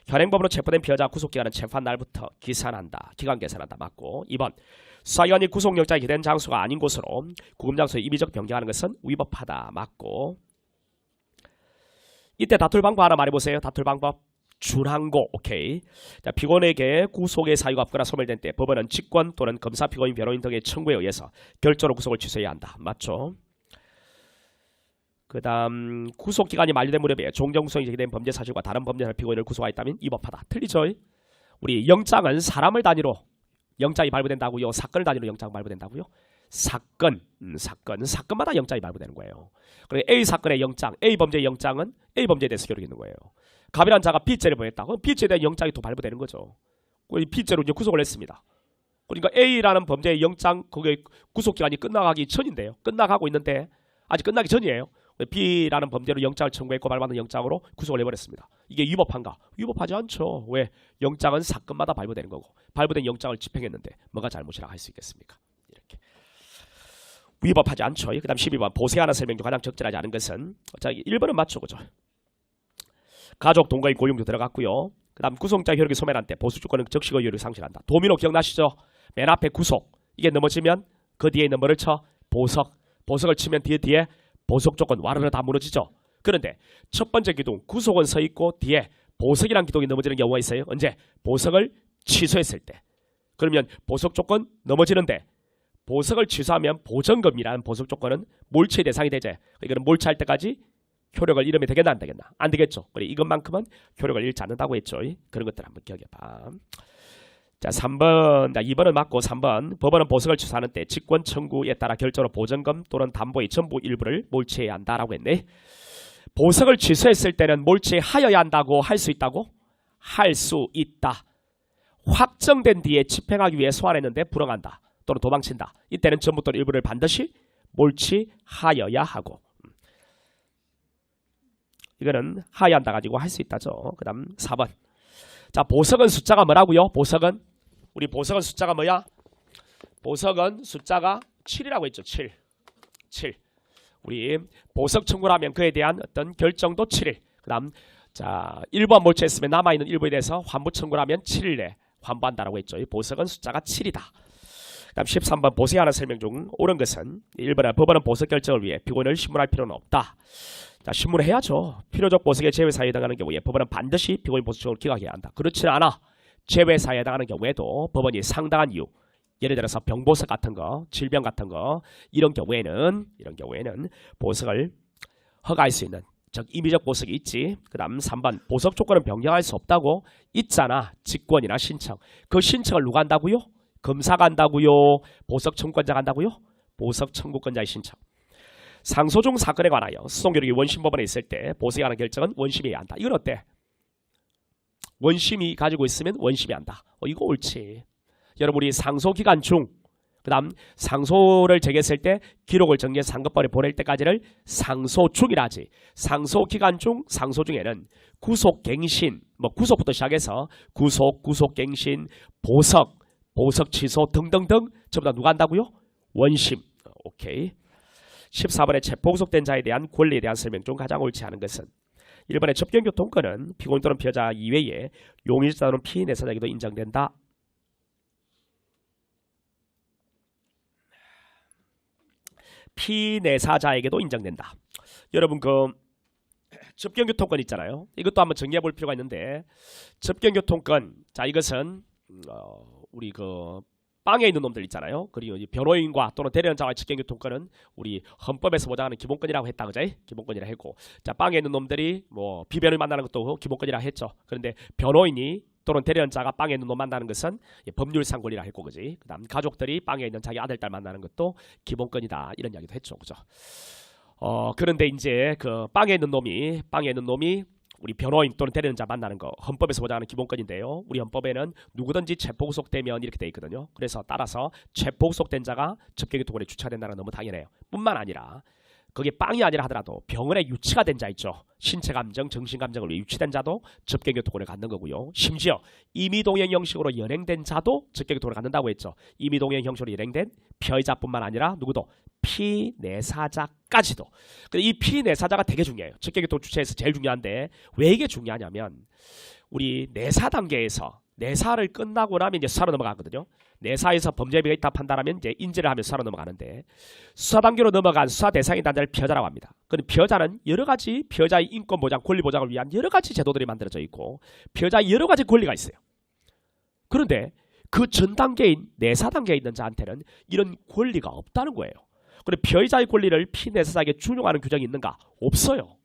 현행법으로 체포된 피해자 구속기간은 체포한 날부터 기산한다. 기간 계산한다. 맞고 2번 수사기관이 구속영장이 기된 장소가 아닌 곳으로 구금장소에 임의적 변경하는 것은 위법하다. 맞고 이때 다툴 방법 하나 말해보세요. 다툴 방법 준항고. 오케이. 자, 피고인에게 구속의 사유가 없거나 소멸된 때 법원은 직권 또는 검사, 피고인, 변호인 등의 청구에 의해서 결정으로 구속을 취소해야 한다. 맞죠? 그 다음 구속기간이 만료된 무렵에 종전구속이 제기된 범죄 사실과 다른 범죄 피고인을 구속하였다면 위법하다. 틀리죠? 우리 영장은 사람을 단위로 영장이 발부된다고요? 사건을 단위로 영장 발부된다고요? 사건마다 영장이 발부되는 거예요. 그리고 A 사건의 영장, A 범죄의 영장은 A 범죄에 대해서 효력이 있는 거예요. 갑이란 자가 B죄를 범했다. 그럼 B죄에 대한 영장이 또 발부되는 거죠. B죄로 이제 구속을 했습니다. 그러니까 A라는 범죄의 영장, 그게 구속기간이 끝나가기 전인데요. 끝나가고 있는데 아직 끝나기 전이에요. B라는 범죄로 영장을 청구했고 발부받은 영장으로 구속을 해버렸습니다. 이게 위법한가? 위법하지 않죠. 왜? 영장은 사건마다 발부되는 거고 발부된 영장을 집행했는데 뭐가 잘못이라고 할 수 있겠습니까? 이렇게 위법하지 않죠. 그 다음 12번 보세하는 설명 중 가장 적절하지 않은 것은 자 1번은 맞죠. 그죠? 가족 동거인 고용도 들어갔고요. 그 다음 구속영장 효력이 소멸한 때 보수주권은 적시고 효력이 상실한다. 도미노 기억나시죠? 맨 앞에 구속 이게 넘어지면 그 뒤에 있는 뭐를 쳐? 보석을 치면 뒤에 보석조건 와르르 다 무너지죠. 그런데 첫 번째 기둥 구속은 서 있고 뒤에 보석이란 기둥이 넘어지는 경우가 있어요. 언제? 보석을 취소했을 때. 그러면 보석조건 넘어지는데 보석을 취소하면 보전금이라는 보석조건은 몰취의 대상이 되죠. 이거는 몰취할 때까지 효력을 잃으면 되겠나 안 되겠나? 안 되겠죠. 그래 이것만큼은 효력을 잃지 않는다고 했죠. 그런 것들 한번 기억해봐. 자 3번, 2번은 맞고 3번 법원은 보석을 취소하는 때 직권 청구에 따라 결정으로 보전금 또는 담보의 전부 일부를 몰취해야 한다라고 했네. 보석을 취소했을 때는 몰취하여야 한다고 할 수 있다고? 할 수 있다. 확정된 뒤에 집행하기 위해 소환했는데 불응한다. 또는 도망친다. 이때는 전부 또는 일부를 반드시 몰취하여야 하고 이거는 하여야 한다 가지고 할 수 있다죠. 그 다음 4번 자 보석은 숫자가 뭐라고요? 보석은 우리 보석은 숫자가 뭐야? 보석은 숫자가 7이라고 했죠. 7 우리 보석 청구를 하면 그에 대한 어떤 결정도 7일. 그 다음 자 일부만 몰취했으면 남아있는 일부에 대해서 환부 청구를 하면 7일 내 환부한다라고 했죠. 보석은 숫자가 7이다. 그 다음 13번 보석에 관한 설명 중 옳은 것은 1번에 법원은 보석 결정을 위해 피고인을 신문할 필요는 없다. 자, 신문을 해야죠. 필요적 보석의 제외사유에 해당하는 경우에 법원은 반드시 피고인 보석청구를 기각해야 한다. 그렇지는 않아. 제외사유에 해당하는 경우에도 법원이 상당한 이유, 예를 들어서 병보석 같은 거, 질병 같은 거 이런 경우에는 보석을 허가할 수 있는 즉 임의적 보석이 있지. 그 다음 3번 보석 조건은 변경할 수 없다고 있잖아. 직권이나 신청. 그 신청을 누가 한다고요? 검사가 한다고요? 보석 청구권자가 한다고요? 보석 청구권자의 신청. 상소 중 사건에 관하여 수송교력이 원심법원에 있을 때 보석에 관한 결정은 원심이 해야 한다. 이건 어때? 원심이 가지고 있으면 원심이 한다. 이거 옳지. 여러분 우리 상소 기간 중 그 다음 상소를 제기했을 때 기록을 정리해서 상급벌에 보낼 때까지를 상소 중이라 하지. 상소 기간 중 상소 중에는 구속갱신 구속부터 시작해서 구속갱신, 보석 취소 등등등 전부 다 누가 한다고요? 원심. 오케이. 14번에 체포구속된 자에 대한 권리에 대한 설명 중 가장 옳지 않은 것은 1번의 접견교통권은 피고인 또는 피해자 이외에 용의자 또는 피내사자에게도 인정된다. 피내사자에게도 인정된다. 여러분 그 접견교통권 있잖아요. 이것도 한번 정리해 볼 필요가 있는데 접견교통권 자 이것은 우리 그 빵에 있는 놈들 있잖아요. 그리고 변호인과 또는 대리인자와의 직권교통권은 우리 헌법에서 보장하는 기본권이라고 했다, 그죠? 기본권이라 했고, 자 빵에 있는 놈들이 뭐 비변을 만나는 것도 기본권이라 했죠. 그런데 변호인이 또는 대리인자가 빵에 있는 놈 만나는 것은 법률상 권리라 했고, 그지? 그다음 가족들이 빵에 있는 자기 아들 딸 만나는 것도 기본권이다 이런 이야기도 했죠, 그죠? 그런데 이제 그 빵에 있는 놈이 우리 변호인 또는 대리는 자 만나는 거 헌법에서 보장하는 기본권인데요. 우리 헌법에는 누구든지 체포구속되면 이렇게 돼 있거든요. 그래서 따라서 체포구속된 자가 접견교통권에 주체가 된다는 건 너무 당연해요. 뿐만 아니라 그게 빵이 아니라 하더라도 병원에 유치가 된 자 있죠. 신체 감정, 정신 감정을 위해 유치된 자도 접견교통권을 갖는 거고요. 심지어 임의동행 형식으로 연행된 자도 접견교통권을 갖는다고 했죠. 임의동행 형식으로 연행된 피해자뿐만 아니라 누구도 피내사자까지도. 근데 이 피내사자가 되게 중요해요. 접견교통 주체에서 제일 중요한데 왜 이게 중요하냐면 우리 내사 단계에서 내사를 끝나고 나면 이제 수사로 넘어가거든요. 내사에서 범죄 혐의가 있다 판단하면 이제 인지를 하면 수사로 넘어가는데 수사 단계로 넘어간 수사 대상인 단자를 피해자라고 합니다. 그런데 피해자는 여러 가지 피해자의 인권 보장, 권리 보장을 위한 여러 가지 제도들이 만들어져 있고 피해자의 여러 가지 권리가 있어요. 그런데 그 전 단계인 내사 단계에 있는 자한테는 이런 권리가 없다는 거예요. 그런데 피해자의 권리를 피내사자에게 준용하는 규정이 있는가? 없어요.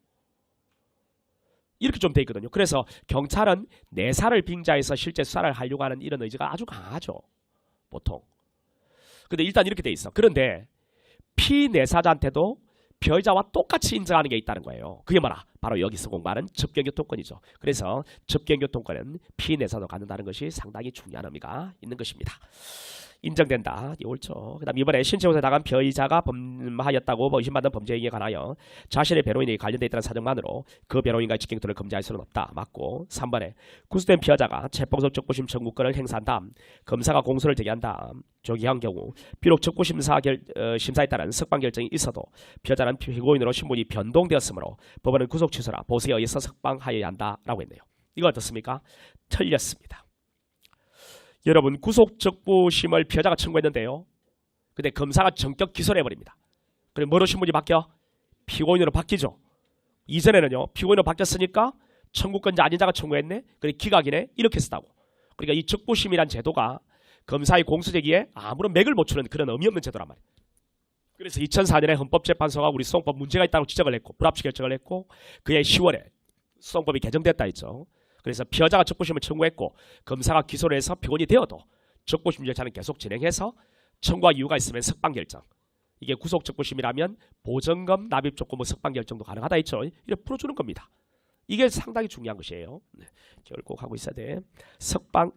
이렇게 좀 돼 있거든요. 그래서 경찰은 내사를 빙자해서 실제 수사를 하려고 하는 이런 의지가 아주 강하죠. 보통. 근데 일단 이렇게 돼 있어. 그런데 피내사자한테도 피해자와 똑같이 인정하는 게 있다는 거예요. 그게 뭐라? 바로 여기서 공부하는 접견교통권이죠. 그래서 접견교통권은 피내사도 갖는다는 것이 상당히 중요한 의미가 있는 것입니다. 인정된다. 옳죠. 그 다음 이번에 신체조사에 나간 피의자가 범하였다고 의심받는 범죄에 관하여 자신의 변호인이 관련되어 있다는 사정만으로 그 변호인과의 직경토를 금지할 수는 없다. 맞고 3번에 구속된 피의자가 체포구속 적부심 청구권을 행사한 다음 검사가 공소를 제기한 다음 조기한 경우 비록 적부심사에 따른 석방 결정이 있어도 피의자는 피고인으로 신분이 변동되었으므로 법원은 구속 취소라 보수에 의해서 석방하여야 한다라고 했네요. 이거 어떻습니까? 틀렸습니다. 여러분 구속적부심을 피해자가 청구했는데요. 근데 검사가 전격 기소를 해버립니다. 그럼 뭐로 신분이 바뀌어? 피고인으로 바뀌죠. 이전에는요. 피고인으로 바뀌었으니까 청구권자 아닌 자가 청구했네. 그래 기각이네. 이렇게 쓰다고. 그러니까 이 적부심이란 제도가 검사의 공소제기에 아무런 맥을 못 추는 그런 의미 없는 제도란 말이에요. 그래서 2004년에 헌법재판소가 우리 수송법 문제가 있다고 지적을 했고 불합치 결정을 했고 그해 10월에 수송법이 개정됐다 했죠. 그래서 피해자가 적부심을 청구했고 검사가 기소를 해서 피고인이 되어도 적부심 절차는 계속 진행해서 청구할 이유가 있으면 석방 결정. 이게 구속 적부심이라면 보정금, 납입 조건, 뭐 석방 결정도 가능하다 했죠. 이렇게 풀어주는 겁니다. 이게 상당히 중요한 것이에요. 네, 기억을 꼭 하고 있어야 돼. 석방,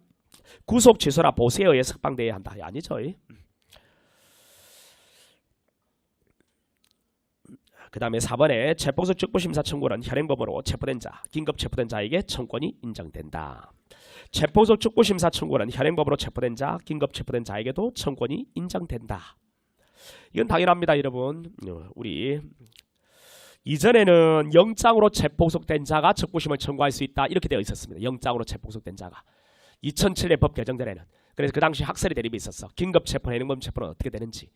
구속 취소라 보수에 의해 석방돼야 한다. 아니죠. 그 다음에 4번에 체포구속 적부심사 청구는 현행범으로 체포된 자, 긴급 체포된 자에게 청구권이 인정된다. 체포구속 적부심사 청구는 현행범으로 체포된 자, 긴급 체포된 자에게도 청구권이 인정된다. 이건 당연합니다, 여러분. 우리 이전에는 영장으로 체포구속된 자가 적부심을 청구할 수 있다 이렇게 되어 있었습니다. 영장으로 체포구속된 자가 2007년 법 개정전에는. 그래서 그 당시 학설의 대립이 있었어. 긴급 체포, 현행범 체포는 어떻게 되는지.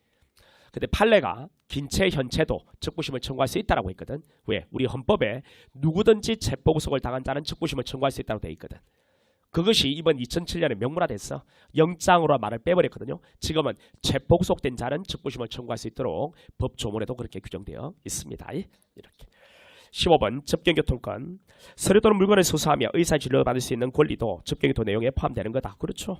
근데 판례가 긴체, 현체도 적부심을 청구할 수 있다라고 했거든. 왜? 우리 헌법에 누구든지 체포구속을 당한 자는 적부심을 청구할 수 있다고 돼 있거든. 그것이 이번 2007년에 명문화됐어. 영장으로 말을 빼버렸거든요. 지금은 체포구속된 자는 적부심을 청구할 수 있도록 법 조문에도 그렇게 규정되어 있습니다. 이렇게. 15번 접견교통권. 서류 또는 물건을 수수하며 의사진료를 받을 수 있는 권리도 접견교통 내용에 포함되는 거다. 그렇죠.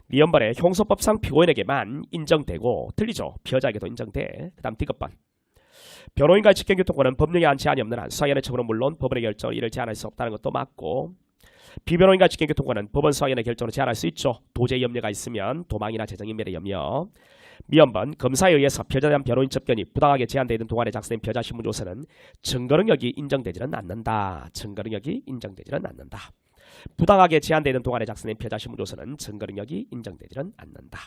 미연벌에 형소법상 피고인에게만 인정되고 틀리죠. 피해자에게도 인정돼. 그 다음 D급번. 변호인과의 직견교통권은 법령에 한 제한이 없는 한 수사기관의 처분은 물론 법원의 결정으로 이를 제한할 수 없다는 것도 맞고 비변호인과의 직견교통권은 법원 수사기관의 결정으로 제한할 수 있죠. 도저히 염려가 있으면 도망이나 재정인멸의 염려. 미연번 검사에 의해서 피해자에 대한 변호인 접견이 부당하게 제한되어 있는 동안에 작성된 피해자 신문조서는 증거 능력이 인정되지는 않는다. 증거 능력이 인정되지는 않는다. 부당하게 제한되어 있는 동안에 작성된 피해자 신문조서는 증거 능력이 인정되지는 않는다.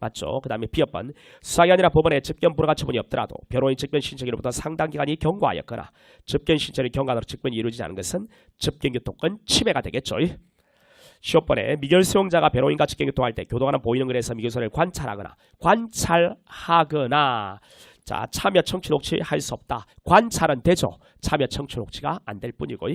맞죠? 그 다음에 B번 수사기관이나 법원에 접견 불허가 처분이 없더라도 변호인 접견 신청일로부터 상당 기간이 경과하였거나 접견 신청이 경과로 접견이 이루어지지 않은 것은 접견교통권 침해가 되겠죠. 15번에 미결 수용자가 변호인과 직경교통할 때 교도관은 보이는 글에서 미결서를 관찰하거나 자 참여 청취 녹취 할 수 없다. 관찰은 되죠. 참여 청취 녹취가 안 될 뿐이고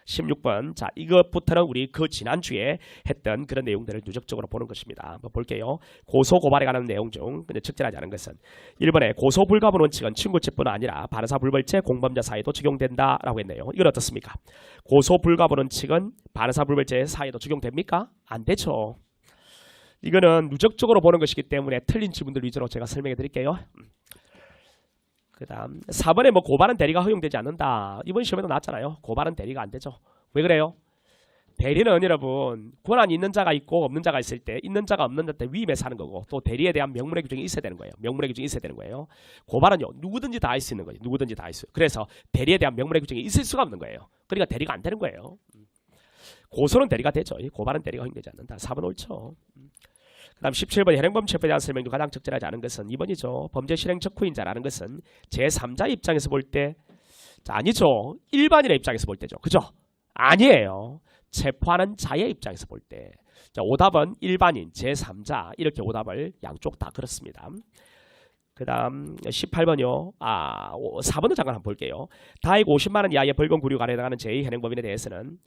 16번 자 이것부터는 우리 그 지난주에 했던 그런 내용들을 누적적으로 보는 것입니다. 한번 볼게요. 고소 고발에 관한 내용 중 근데 적절하지 않은 것은 1번에 고소 불가분 원칙은 친구죄뿐 아니라 반의사 불벌죄 공범자 사이에도 적용된다라고 했네요. 이건 어떻습니까? 고소 불가분 원칙은 반의사 불벌죄 사이에도 적용됩니까? 안 되죠. 이거는 누적적으로 보는 것이기 때문에 틀린 지문들 위주로 제가 설명해 드릴게요. 그다음 4번에 뭐 고발은 대리가 허용되지 않는다. 이번 시험에도 나왔잖아요. 고발은 대리가 안 되죠. 왜 그래요? 대리는 여러분 권한이 있는 자가 있고 없는 자가 있을 때 있는 자가 없는 자한테 위임해서 하는 거고 또 대리에 대한 명문의 규정이 있어야 되는 거예요. 명문의 규정이 있어야 되는 거예요. 고발은요 누구든지 다 할 수 있는 거예요. 누구든지 다 할 수. 그래서 대리에 대한 명문의 규정이 있을 수가 없는 거예요. 그러니까 대리가 안 되는 거예요. 고소는 대리가 되죠. 고발은 대리가 허용되지 않는다. 4번 옳죠. 그다음 17번 현행범 체포에 대한 설명 중 가장 적절하지 않은 것은 2번이죠. 범죄 실행 직후인자라는 것은 제3자 입장에서 볼 때 아니죠. 일반인의 입장에서 볼 때죠. 그죠? 아니에요. 체포하는 자의 입장에서 볼 때. 자, 오답은 일반인, 제3자 이렇게 오답을 양쪽 다 그렇습니다. 그 다음 18번요. 4번도 잠깐 한번 볼게요. 다액 50만 원 이하의 벌금 구류가 해당하는 제2 현행범인에 대해서는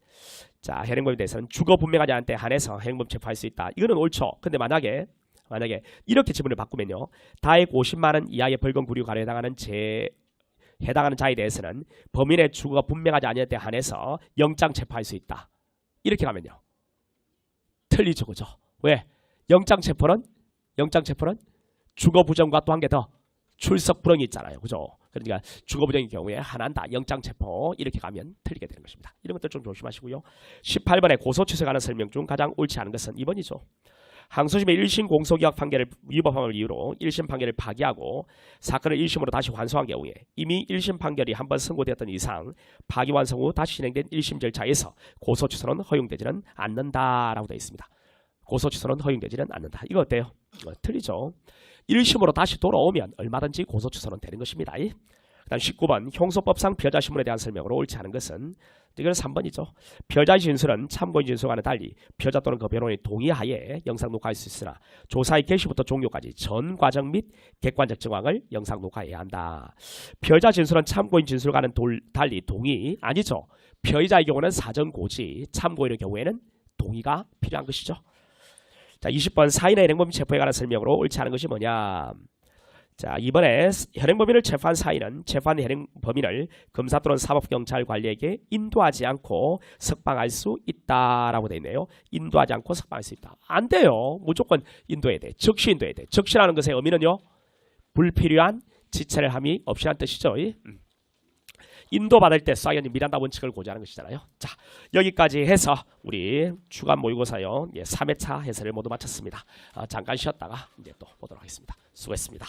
현행범에 대해서는 주거 분명하지 않은 때 한해서 현행범 체포할 수 있다. 이거는 옳죠. 근데 만약에 이렇게 지문을 바꾸면요. 다액 50만 원 이하의 벌금 구류가 해당하는 자에 대해서는 범인의 주거가 분명하지 않을 때 한해서 영장 체포할 수 있다. 이렇게 가면요. 틀리죠. 그죠? 왜? 영장 체포는 주거 부정과 또 한 개 더 출석 불응이 있잖아요. 그죠? 그러니까 주거 부정의 경우에 하나다. 영장 체포 이렇게 가면 틀리게 되는 것입니다. 이런 것들 좀 조심하시고요. 18번에 고소 취소하는 설명 중 가장 옳지 않은 것은 2번이죠. 항소심의 1심 공소기각 판결을 위법함을 이유로 1심 판결을 파기하고 사건을 1심으로 다시 환송한 경우에 이미 1심 판결이 한번 선고되었던 이상 파기환송 후 다시 진행된 1심 절차에서 고소 취소는 허용되지는 않는다라고 되어 있습니다. 고소 취소는 허용되지는 않는다. 이거 어때요? 틀리죠. 1심으로 다시 돌아오면 얼마든지 고소 취소는 되는 것입니다. 그다음 19번 형소법상 피해자 신문에 대한 설명으로 옳지 않은 것은 이건 3번이죠. 피해자의 진술은 참고인 진술과는 달리 피해자 또는 그 변호인의 동의하에 영상 녹화할 수 있으나 조사의 개시부터 종료까지 전 과정 및 객관적 정황을 영상 녹화해야 한다. 피해자 진술은 참고인 진술과는 달리 동의 아니죠. 피해자의 경우는 사전 고지, 참고인의 경우에는 동의가 필요한 것이죠. 자, 20번 사인의 현행범 체포에 관한 설명으로 옳지 않은 것이 뭐냐. 자, 이번에 현행범인을 체포한 사인은 체포한 현행범인을 검사 또는 사법경찰 관리에게 인도하지 않고 석방할 수 있다라고 되어 있네요. 인도하지 않고 석방할 수 있다. 안 돼요. 무조건 인도해야 돼. 즉시 인도해야 돼. 즉시라는 것의 의미는요. 불필요한 지체를 함이 없이란 뜻이죠. 인도받을 때 사이언이 미란다 원칙을 고지하는 것이잖아요. 자, 여기까지 해서 우리 주간 모의고사요 3회차 해설을 모두 마쳤습니다. 잠깐 쉬었다가 이제 또 보도록 하겠습니다. 수고했습니다.